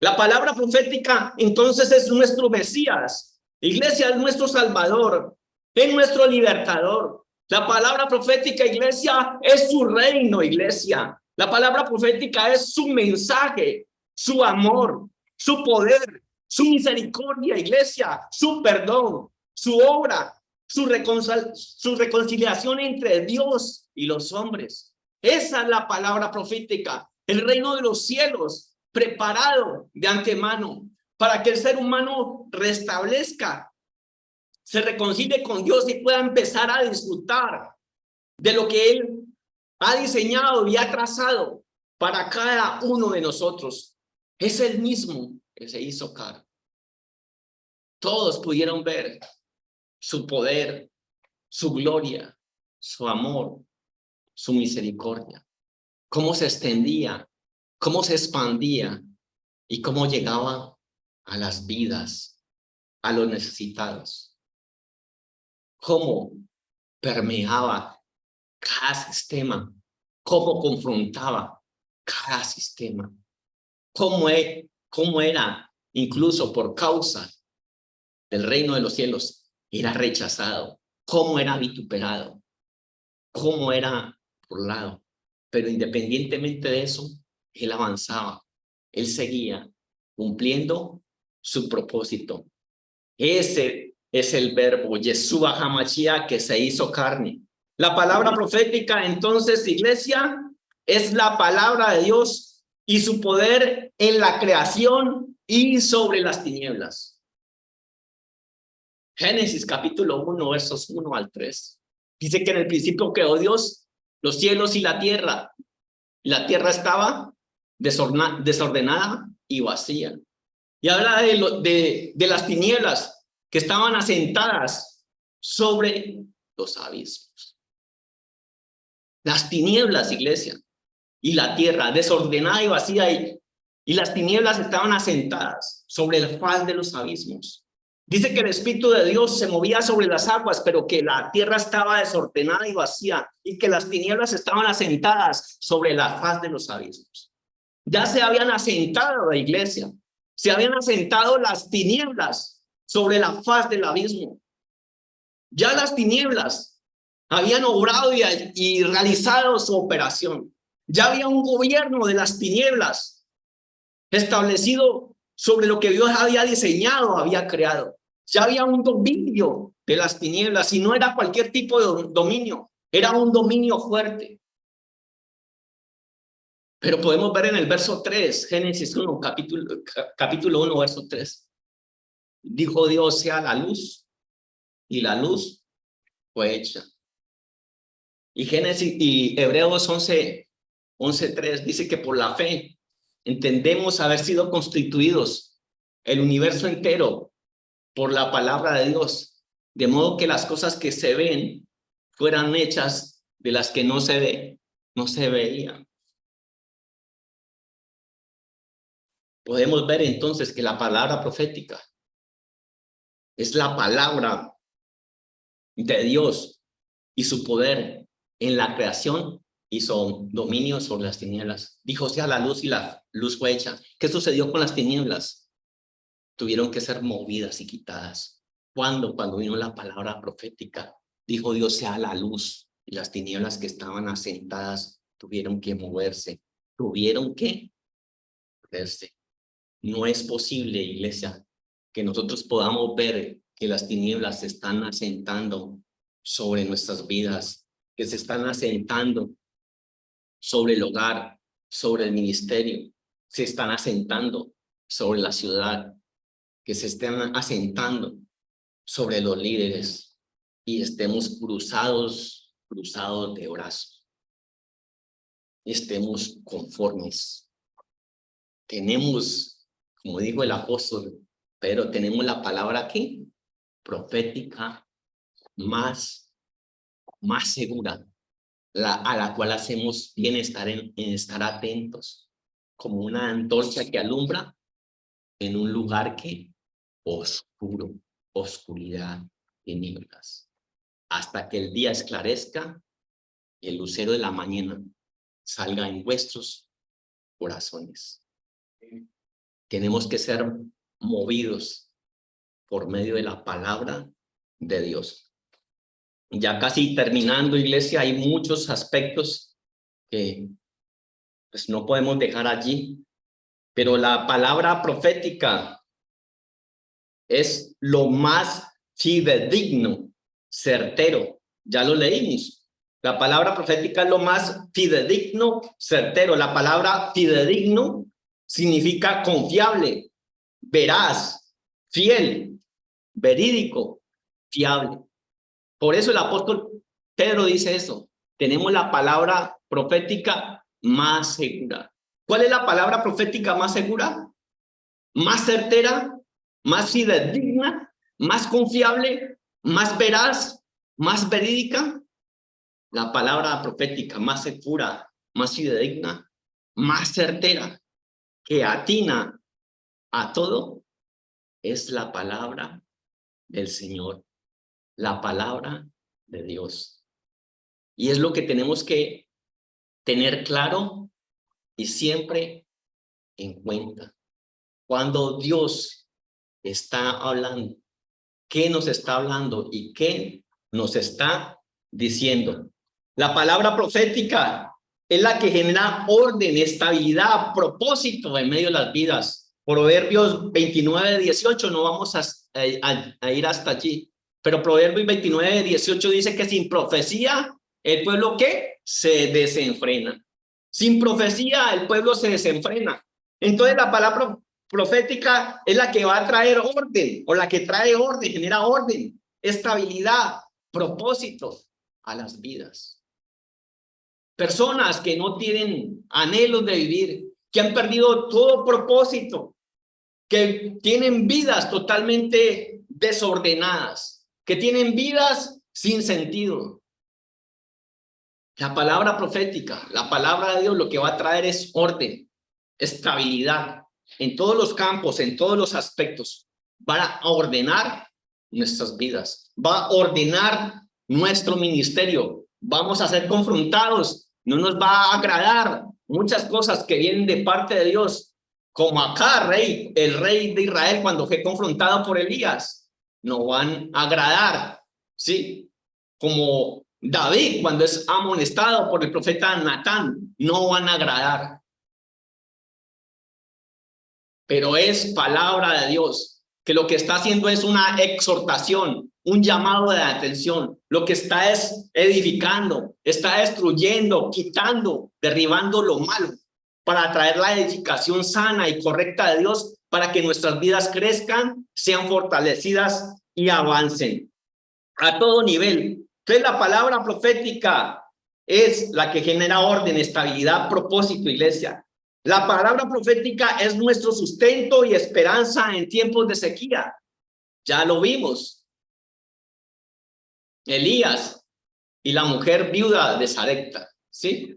La palabra profética entonces es nuestro Mesías. Iglesia, es nuestro Salvador, es nuestro libertador. La palabra profética, iglesia, es su reino, iglesia. La palabra profética es su mensaje, su amor, su poder, su misericordia, iglesia, su perdón, su obra, su reconciliación entre Dios y los hombres. Esa es la palabra profética, el reino de los cielos preparado de antemano para que el ser humano restablezca, se reconcilie con Dios y pueda empezar a disfrutar de lo que Él ha diseñado y ha trazado para cada uno de nosotros. Es el mismo que se hizo carne. Todos pudieron ver su poder, su gloria, su amor, su misericordia, cómo se extendía, cómo se expandía y cómo llegaba a las vidas, a los necesitados, cómo permeaba cada sistema, cómo confrontaba cada sistema, cómo era, incluso por causa del reino de los cielos, era rechazado, cómo era vituperado, cómo era burlado. Pero independientemente de eso, él avanzaba, él seguía cumpliendo su propósito. Ese es el verbo, Yeshua HaMashiach, que se hizo carne. La palabra profética, entonces, iglesia, es la palabra de Dios y su poder en la creación y sobre las tinieblas. Génesis capítulo 1, versos 1 al 3. Dice que en el principio creó Dios los cielos y la tierra. La tierra estaba desordenada y vacía. Y habla de las tinieblas que estaban asentadas sobre los abismos. Las tinieblas, iglesia, y la tierra desordenada y vacía, y las tinieblas estaban asentadas sobre el faz de los abismos. Dice que el Espíritu de Dios se movía sobre las aguas, pero que la tierra estaba desordenada y vacía, y que las tinieblas estaban asentadas sobre la faz de los abismos. Ya se habían asentado la iglesia, se habían asentado las tinieblas sobre la faz del abismo. Ya las tinieblas habían obrado y realizado su operación. Ya había un gobierno de las tinieblas establecido sobre lo que Dios había diseñado, había creado. Ya había un dominio de las tinieblas y no era cualquier tipo de dominio, era un dominio fuerte. Pero podemos ver en el verso 3, Génesis 1, capítulo 1, verso 3. Dijo Dios, sea la luz, y la luz fue hecha. Y Hebreos 11:3 dice que por la fe entendemos haber sido constituidos el universo entero por la palabra de Dios, de modo que las cosas que se ven fueran hechas de las que no se veían. Podemos ver entonces que la palabra profética es la palabra de Dios y su poder en la creación y su dominio sobre las tinieblas. Dijo sea la luz y la luz fue hecha. ¿Qué sucedió con las tinieblas? Tuvieron que ser movidas y quitadas. ¿Cuándo? Cuando vino la palabra profética. Dijo Dios sea la luz y las tinieblas que estaban asentadas tuvieron que moverse. Tuvieron que moverse. No es posible, iglesia, que nosotros podamos ver que las tinieblas se están asentando sobre nuestras vidas, que se están asentando sobre el hogar, sobre el ministerio, se están asentando sobre la ciudad, que se estén asentando sobre los líderes y estemos cruzados de brazos. Estemos conformes. Tenemos, como dijo el apóstol, pero tenemos la palabra aquí, profética, más segura, a la cual hacemos bien estar atentos, como una antorcha que alumbra en un lugar que oscuro, oscuridad, tinieblas, hasta que el día esclarezca y el lucero de la mañana salga en vuestros corazones. Tenemos que ser movidos por medio de la palabra de Dios. Ya casi terminando, iglesia, hay muchos aspectos que pues no podemos dejar allí, pero la palabra profética es lo más fidedigno, certero. Ya lo leímos. La palabra profética es lo más fidedigno, certero. La palabra fidedigno significa confiable, veraz, fiel, verídico, fiable. Por eso el apóstol Pedro dice eso. Tenemos la palabra profética más segura. ¿Cuál es la palabra profética más segura? Más certera, más fidedigna, más confiable, más veraz, más verídica. La palabra profética más segura, más fidedigna, más certera, que atina a todo, es la palabra del Señor, la palabra de Dios. Y es lo que tenemos que tener claro y siempre en cuenta. Cuando Dios está hablando, ¿qué nos está hablando y qué nos está diciendo? La palabra profética es la que genera orden, estabilidad, propósito en medio de las vidas. Proverbios 29:18, no vamos a ir hasta allí, pero Proverbios 29:18 dice que sin profecía el pueblo ¿qué? Se desenfrena. Sin profecía el pueblo se desenfrena. Entonces la palabra profética es la que va a traer orden, o la que trae orden, genera orden, estabilidad, propósito a las vidas. Personas que no tienen anhelos de vivir, que han perdido todo propósito, que tienen vidas totalmente desordenadas, que tienen vidas sin sentido. La palabra profética, la palabra de Dios, lo que va a traer es orden, estabilidad en todos los campos, en todos los aspectos. Va a ordenar nuestras vidas, va a ordenar nuestro ministerio. Vamos a ser confrontados, no nos va a agradar muchas cosas que vienen de parte de Dios, como acá el rey de Israel cuando fue confrontado por Elías, no van a agradar, ¿sí? Como David cuando es amonestado por el profeta Natán, no van a agradar. Pero es palabra de Dios, que lo que está haciendo es una exhortación, un llamado de atención. Lo que está es edificando, está destruyendo, quitando, derribando lo malo, para traer la edificación sana y correcta de Dios, para que nuestras vidas crezcan, sean fortalecidas y avancen a todo nivel. Entonces la palabra profética es la que genera orden, estabilidad, propósito, iglesia. La palabra profética es nuestro sustento y esperanza en tiempos de sequía. Ya lo vimos. Elías y la mujer viuda de Sarepta, ¿sí?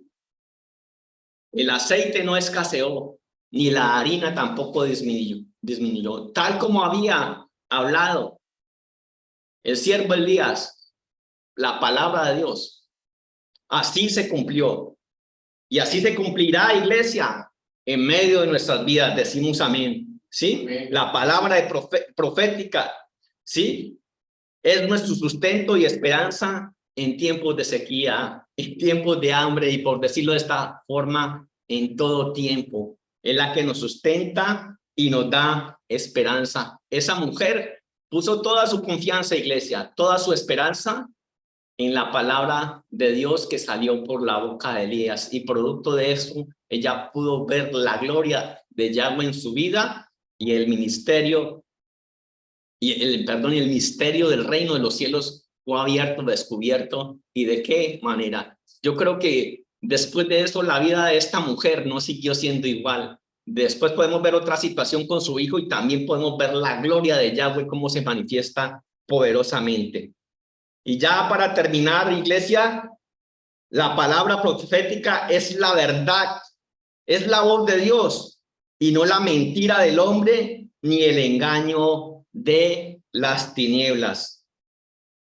El aceite no escaseó, ni la harina tampoco disminuyó. Tal como había hablado el siervo Elías, la palabra de Dios, así se cumplió. Y así se cumplirá, iglesia, en medio de nuestras vidas. Decimos amén, ¿sí? Amén. La palabra de profética, ¿sí? Es nuestro sustento y esperanza en tiempos de sequía, en tiempos de hambre y, por decirlo de esta forma, en todo tiempo. Es la que nos sustenta y nos da esperanza. Esa mujer puso toda su confianza, iglesia, toda su esperanza en la palabra de Dios que salió por la boca de Elías, y producto de eso ella pudo ver la gloria de Yahweh en su vida y el ministerio y el misterio del reino de los cielos fue abierto, descubierto. ¿Y de qué manera? Yo creo que después de eso la vida de esta mujer no siguió siendo igual. Después podemos ver otra situación con su hijo y también podemos ver la gloria de Yahweh cómo se manifiesta poderosamente. Y ya para terminar, iglesia, la palabra profética es la verdad Es la voz de Dios y no la mentira del hombre ni el engaño de las tinieblas.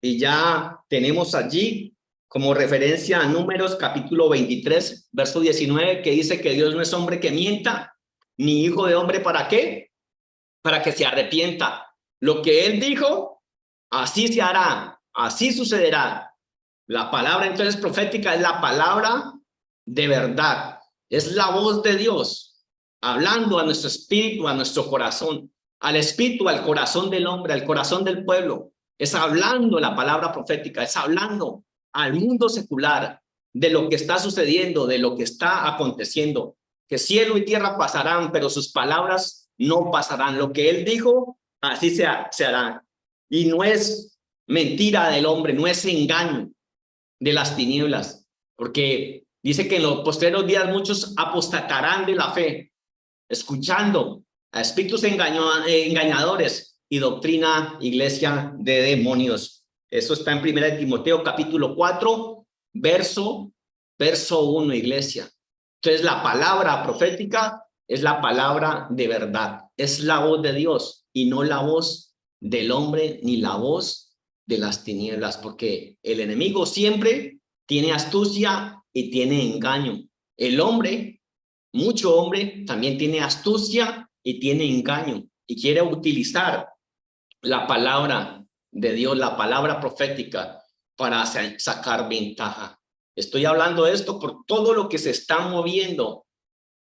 Y ya tenemos allí como referencia a Números capítulo 23, verso 19, que dice que Dios no es hombre que mienta, ni hijo de hombre para qué, para que se arrepienta. Lo que él dijo, así se hará, así sucederá. La palabra entonces profética es la palabra de verdad, es la voz de Dios hablando a nuestro espíritu, a nuestro corazón, al espíritu, al corazón del hombre, al corazón del pueblo. Es hablando la palabra profética, es hablando al mundo secular de lo que está sucediendo, de lo que está aconteciendo, que cielo y tierra pasarán, pero sus palabras no pasarán. Lo que él dijo, así se hará. Y no es mentira del hombre, no es engaño de las tinieblas, porque dice que en los posteriores días muchos apostatarán de la fe, escuchando a espíritus engañadores y doctrina, iglesia de demonios. Eso está en 1 Timoteo capítulo 4, verso 1, iglesia. Entonces la palabra profética es la palabra de verdad, es la voz de Dios y no la voz del hombre ni la voz de las tinieblas, porque el enemigo siempre tiene astucia y tiene engaño. El hombre, mucho hombre, también tiene astucia y tiene engaño y quiere utilizar la palabra de Dios, la palabra profética, para sacar ventaja. Estoy hablando de esto por todo lo que se está moviendo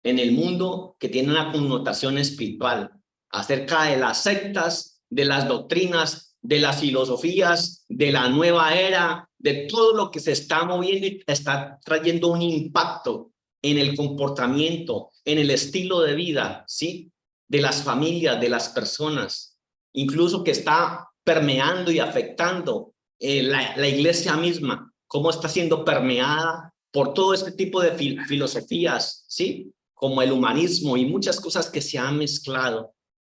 en el mundo que tiene una connotación espiritual acerca de las sectas, de las doctrinas, de las filosofías, de la nueva era, de todo lo que se está moviendo y está trayendo un impacto en el comportamiento, en el estilo de vida, ¿sí? De las familias, de las personas, incluso que está permeando y afectando la iglesia misma, cómo está siendo permeada por todo este tipo de filosofías, ¿sí? Como el humanismo y muchas cosas que se han mezclado.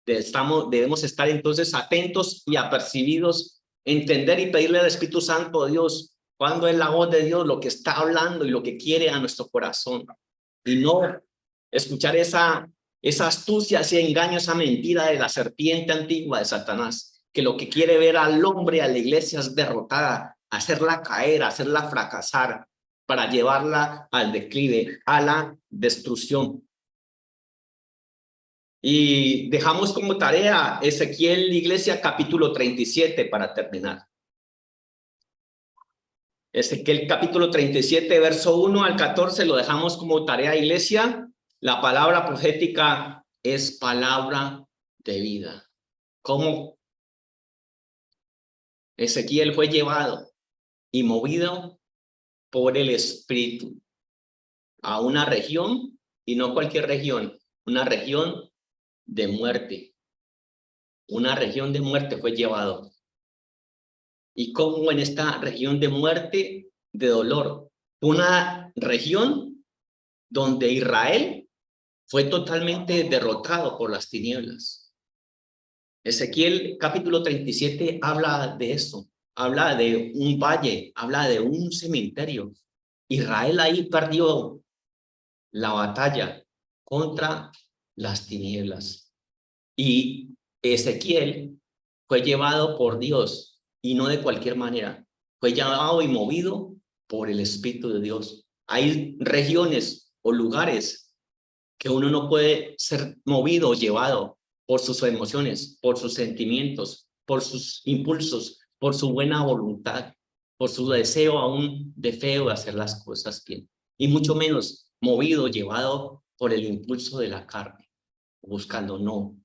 Debemos estar entonces atentos y apercibidos, entender y pedirle al Espíritu Santo a Dios cuando es la voz de Dios lo que está hablando y lo que quiere a nuestro corazón, y no escuchar esa astucia, ese engaño, esa mentira de la serpiente antigua de Satanás, que lo que quiere ver al hombre, a la iglesia, es derrotada, hacerla caer, hacerla fracasar, para llevarla al declive, a la destrucción. Y dejamos como tarea Ezequiel, iglesia, capítulo 37 para terminar. Ezequiel capítulo 37, verso 1 al 14, lo dejamos como tarea, iglesia. La palabra profética es palabra de vida. ¿Cómo Ezequiel fue llevado y movido por el Espíritu a una región, y no cualquier región, una región de muerte? Una región de muerte fue llevado. Y como en esta región de muerte, de dolor, una región donde Israel fue totalmente derrotado por las tinieblas. Ezequiel capítulo 37 habla de eso, habla de un valle, habla de un cementerio. Israel ahí perdió la batalla contra las tinieblas. Y Ezequiel fue llevado por Dios, y no de cualquier manera. Fue llevado y movido por el Espíritu de Dios. Hay regiones o lugares que uno no puede ser movido o llevado por sus emociones, por sus sentimientos, por sus impulsos, por su buena voluntad, por su deseo aún de feo de hacer las cosas bien. Y mucho menos movido, llevado por el impulso de la carne, buscando no.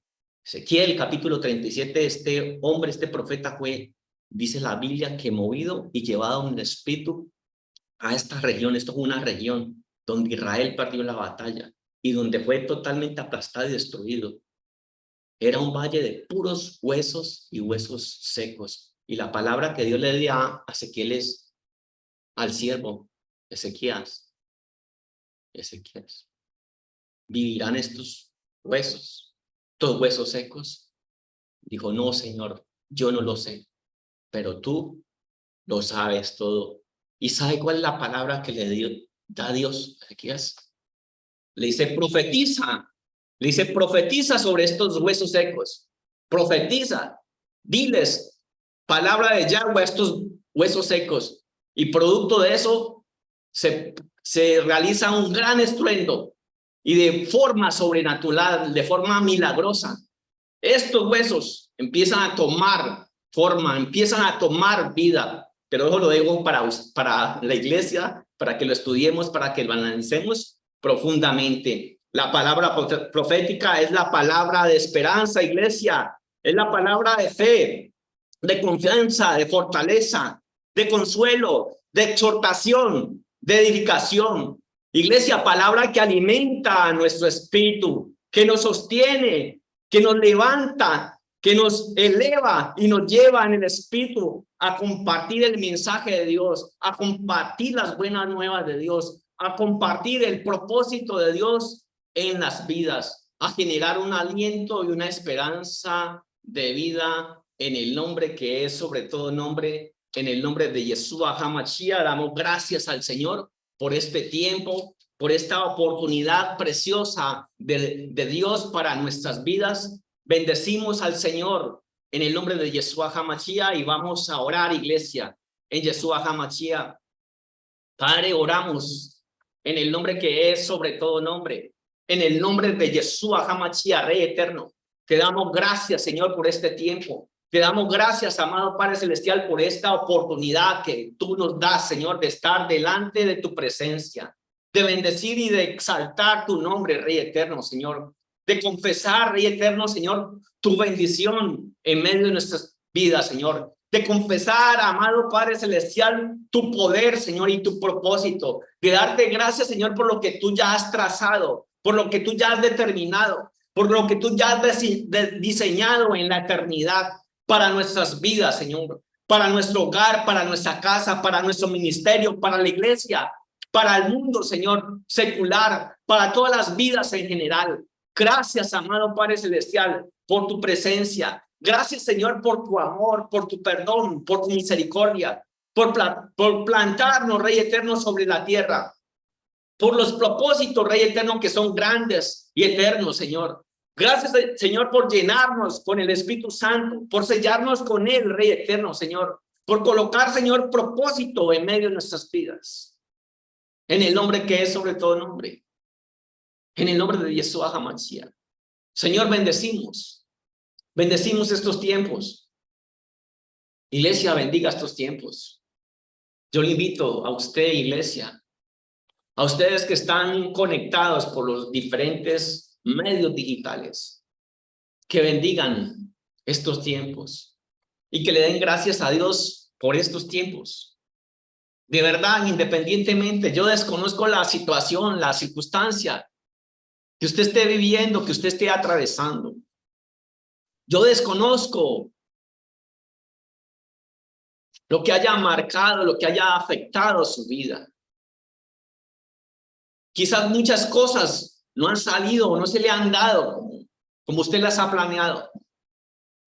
Ezequiel capítulo 37, este hombre, este profeta fue, dice la Biblia, que movido y llevado en el espíritu a esta región. Esto fue una región donde Israel perdió la batalla y donde fue totalmente aplastado y destruido. Era un valle de puros huesos y huesos secos. Y la palabra que Dios le dio a Ezequiel es al siervo Ezequías. ¿Vivirán estos huesos secos? Dijo, no, Señor, yo no lo sé, pero tú lo sabes todo. ¿Y sabe cuál es la palabra que le da Dios a Ezequías? Le dice, profetiza. Le dice, profetiza sobre estos huesos secos. Profetiza. Diles palabra de Yahweh a estos huesos secos. Y producto de eso se realiza un gran estruendo. Y de forma sobrenatural, de forma milagrosa, estos huesos empiezan a tomar forma, empiezan a tomar vida. Pero eso lo digo para la iglesia, para que lo estudiemos, para que lo analicemos profundamente. La palabra profética es la palabra de esperanza, iglesia. Es la palabra de fe, de confianza, de fortaleza, de consuelo, de exhortación, de edificación. Iglesia, palabra que alimenta a nuestro espíritu, que nos sostiene, que nos levanta, que nos eleva y nos lleva en el espíritu a compartir el mensaje de Dios, a compartir las buenas nuevas de Dios, a compartir el propósito de Dios en las vidas, a generar un aliento y una esperanza de vida en el nombre que es sobre todo nombre, en el nombre de Yeshua HaMashiach. Damos gracias al Señor por este tiempo, por esta oportunidad preciosa de Dios para nuestras vidas. Bendecimos al Señor en el nombre de Yeshua HaMashiach y vamos a orar, iglesia, en Yeshua HaMashiach. Padre, oramos en el nombre que es sobre todo nombre, en el nombre de Yeshua HaMashiach, Rey eterno. Te damos gracias, Señor, por este tiempo. Te damos gracias, amado Padre Celestial, por esta oportunidad que tú nos das, Señor, de estar delante de tu presencia, de bendecir y de exaltar tu nombre, Rey eterno, Señor, de confesar, Rey eterno, Señor, tu bendición en medio de nuestras vidas, Señor, de confesar, amado Padre Celestial, tu poder, Señor, y tu propósito, de darte gracias, Señor, por lo que tú ya has trazado, por lo que tú ya has determinado, por lo que tú ya has diseñado en la eternidad para nuestras vidas, Señor, para nuestro hogar, para nuestra casa, para nuestro ministerio, para la iglesia, para el mundo, Señor, secular, para todas las vidas en general. Gracias, amado Padre Celestial, por tu presencia. Gracias, Señor, por tu amor, por tu perdón, por tu misericordia, por plantarnos, Rey eterno, sobre la tierra, por los propósitos, Rey eterno, que son grandes y eternos, Señor. Gracias, Señor, por llenarnos con el Espíritu Santo, por sellarnos con él, Rey eterno, Señor, por colocar, Señor, propósito en medio de nuestras vidas, en el nombre que es sobre todo nombre, en el nombre de Yeshua HaMashiach. Señor, bendecimos estos tiempos. Iglesia, bendiga estos tiempos. Yo le invito a usted, iglesia, a ustedes que están conectados por los diferentes medios digitales, que bendigan estos tiempos y que le den gracias a Dios por estos tiempos. De verdad, independientemente, yo desconozco la situación, la circunstancia que usted esté viviendo, que usted esté atravesando. Yo desconozco lo que haya marcado, lo que haya afectado su vida. Quizás muchas cosas no han salido o no se le han dado como usted las ha planeado,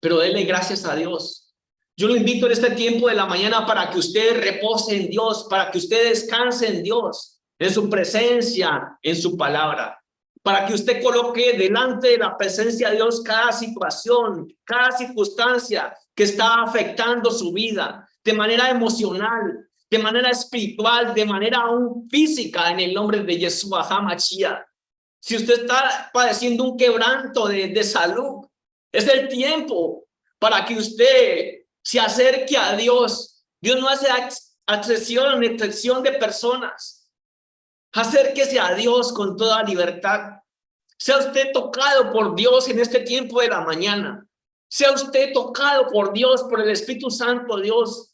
pero dele gracias a Dios. Yo lo invito en este tiempo de la mañana para que usted repose en Dios, para que usted descanse en Dios, en su presencia, en su palabra, para que usted coloque delante de la presencia de Dios cada situación, cada circunstancia que está afectando su vida de manera emocional, de manera espiritual, de manera aún física, en el nombre de Yeshua HaMashiach. Si usted está padeciendo un quebranto de salud, es el tiempo para que usted se acerque a Dios. Dios no hace excepción de personas. Acérquese a Dios con toda libertad. Sea usted tocado por Dios en este tiempo de la mañana. Sea usted tocado por Dios, por el Espíritu Santo de Dios.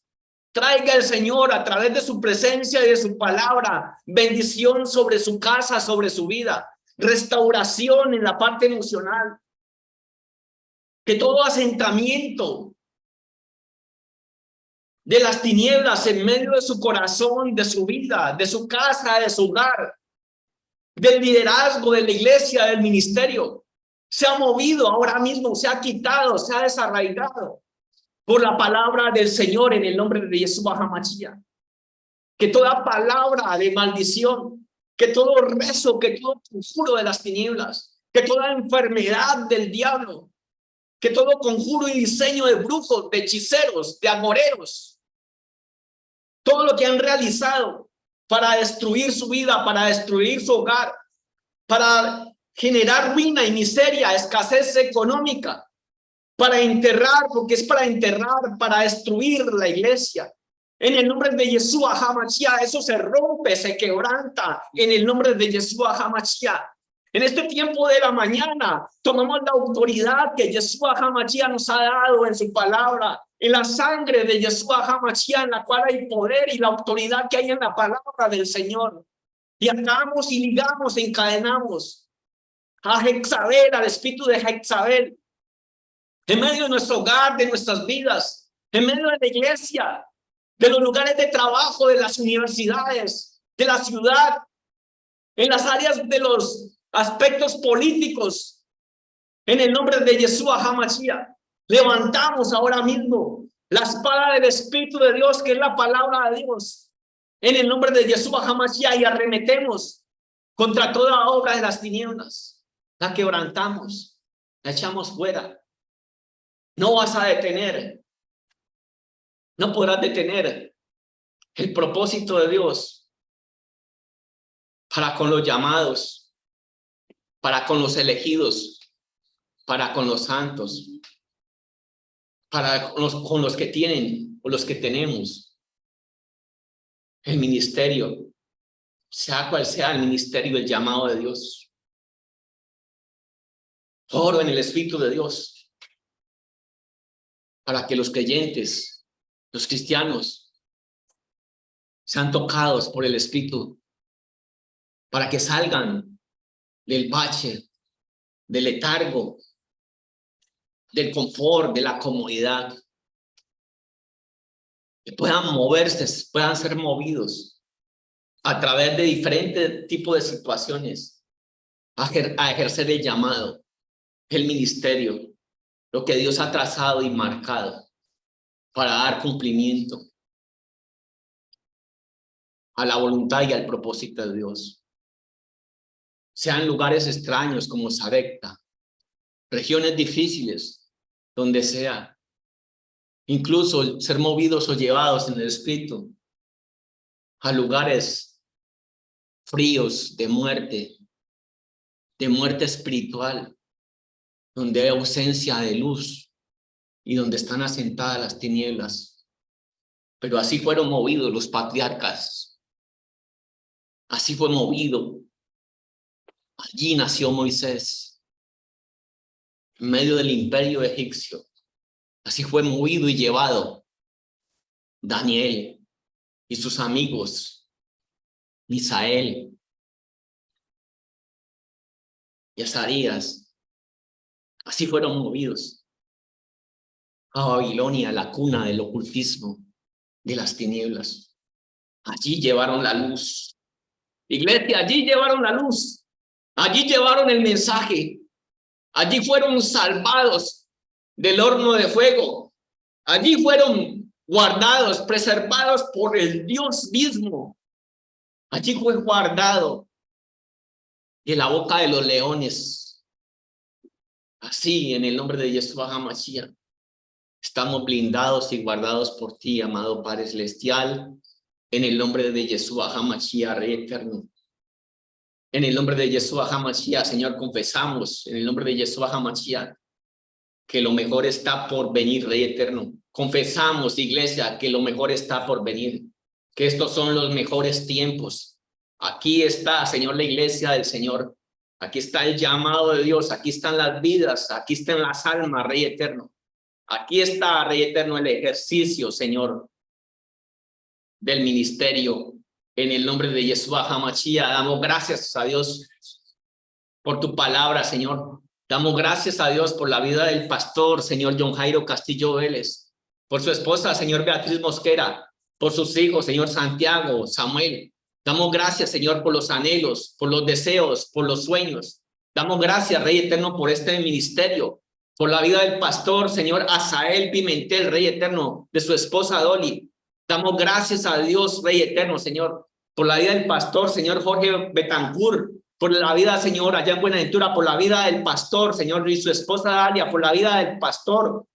Traiga el Señor a través de su presencia y de su palabra bendición sobre su casa, sobre su vida. Restauración en la parte emocional. Que todo asentamiento de las tinieblas en medio de su corazón, de su vida, de su casa, de su hogar, del liderazgo de la iglesia, del ministerio, se ha movido ahora mismo, se ha quitado, se ha desarraigado por la palabra del Señor en el nombre de Yeshua HaMashiach. Que toda palabra de maldición, que todo rezo, que todo conjuro de las tinieblas, que toda enfermedad del diablo, que todo conjuro y diseño de brujos, de hechiceros, de agoreros, todo lo que han realizado para destruir su vida, para destruir su hogar, para generar ruina y miseria, escasez económica, para enterrar, porque es para enterrar, para destruir la iglesia. En el nombre de Yeshua HaMashiach, eso se rompe, se quebranta. En el nombre de Yeshua HaMashiach. En este tiempo de la mañana, tomamos la autoridad que Yeshua HaMashiach nos ha dado en su palabra, en la sangre de Yeshua HaMashiach, en la cual hay poder y la autoridad que hay en la palabra del Señor. Y atamos y ligamos, encadenamos a Jezabel, al espíritu de Jezabel, en medio de nuestro hogar, de nuestras vidas, en medio de la iglesia, de los lugares de trabajo, de las universidades, de la ciudad, en las áreas de los aspectos políticos, en el nombre de Yeshua HaMashiach. Levantamos ahora mismo la espada del Espíritu de Dios, que es la palabra de Dios, en el nombre de Yeshua HaMashiach, y arremetemos contra toda obra de las tinieblas. La quebrantamos, la echamos fuera. No vas a detener, no podrás detener el propósito de Dios para con los llamados, para con los elegidos, para con los santos, para con los que tienen o los que tenemos el ministerio, sea cual sea el ministerio, el llamado de Dios. Oro en el Espíritu de Dios para que los creyentes, los cristianos, sean tocados por el Espíritu, para que salgan del bache, del letargo, del confort, de la comodidad, que puedan moverse, puedan ser movidos a través de diferentes tipos de situaciones, a ejercer el llamado, el ministerio, lo que Dios ha trazado y marcado para dar cumplimiento a la voluntad y al propósito de Dios. Sean lugares extraños como Sarepta, regiones difíciles, donde sea, incluso ser movidos o llevados en el Espíritu a lugares fríos de muerte espiritual, donde hay ausencia de luz y donde están asentadas las tinieblas. Pero así fueron movidos los patriarcas. Así fue movido. Allí nació Moisés, en medio del imperio egipcio. Así fue movido y llevado Daniel y sus amigos, Misael y Azarías. Así fueron movidos a Babilonia, la cuna del ocultismo, de las tinieblas. Allí llevaron la luz. Iglesia, allí llevaron la luz. Allí llevaron el mensaje. Allí fueron salvados del horno de fuego. Allí fueron guardados, preservados por el Dios mismo. Allí fue guardado de la boca de los leones. Así, en el nombre de Yeshua HaMashiach, estamos blindados y guardados por ti, amado Padre Celestial, en el nombre de Yeshua HaMashiach, Rey Eterno. En el nombre de Yeshua HaMashiach, Señor, confesamos, en el nombre de Yeshua HaMashiach, que lo mejor está por venir, Rey Eterno. Confesamos, iglesia, que lo mejor está por venir, que estos son los mejores tiempos. Aquí está, Señor, la iglesia del Señor. Aquí está el llamado de Dios, aquí están las vidas, aquí están las almas, Rey Eterno. Aquí está, Rey Eterno, el ejercicio, Señor, del ministerio. En el nombre de Yeshua HaMashiach, damos gracias a Dios por tu palabra, Señor. Damos gracias a Dios por la vida del pastor, Señor John Jairo Castillo Vélez, por su esposa, Señor Beatriz Mosquera, por sus hijos, Señor Santiago, Samuel. Damos gracias, Señor, por los anhelos, por los deseos, por los sueños. Damos gracias, Rey Eterno, por este ministerio, por la vida del pastor, Señor Asael Pimentel, Rey Eterno, de su esposa Dolly. Damos gracias a Dios, Rey Eterno, Señor, por la vida del pastor, Señor Jorge Betancourt, por la vida, Señor, allá en Buenaventura, por la vida del pastor, Señor, y su esposa Dalia, por la vida del pastor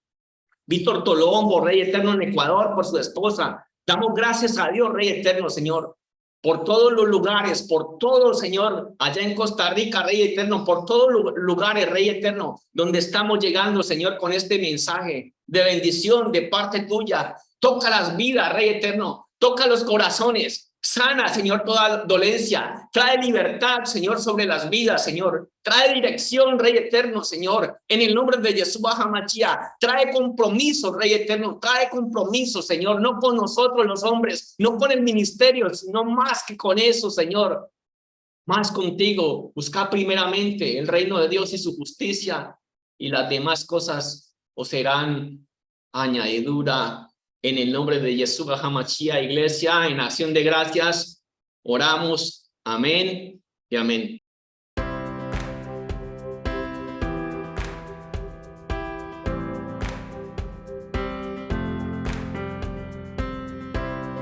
Víctor Tolombo, Rey eterno en Ecuador, por su esposa. Damos gracias a Dios, Rey eterno, Señor, por todos los lugares, por todo, Señor, allá en Costa Rica, Rey eterno, por todos los lugares, Rey eterno, donde estamos llegando, Señor, con este mensaje de bendición de parte tuya. Toca las vidas, Rey eterno, toca los corazones. Sana, Señor, toda dolencia. Trae libertad, Señor, sobre las vidas, Señor. Trae dirección, Rey eterno, Señor. En el nombre de Yeshua HaMashiach. Trae compromiso, Rey eterno. Trae compromiso, Señor. No con nosotros los hombres, no con el ministerio, sino más que con eso, Señor. Más contigo. Busca primeramente el reino de Dios y su justicia. Y las demás cosas os serán añadidura. En el nombre de Yeshua HaMashiach, iglesia, en acción de gracias, oramos. Amén y amén.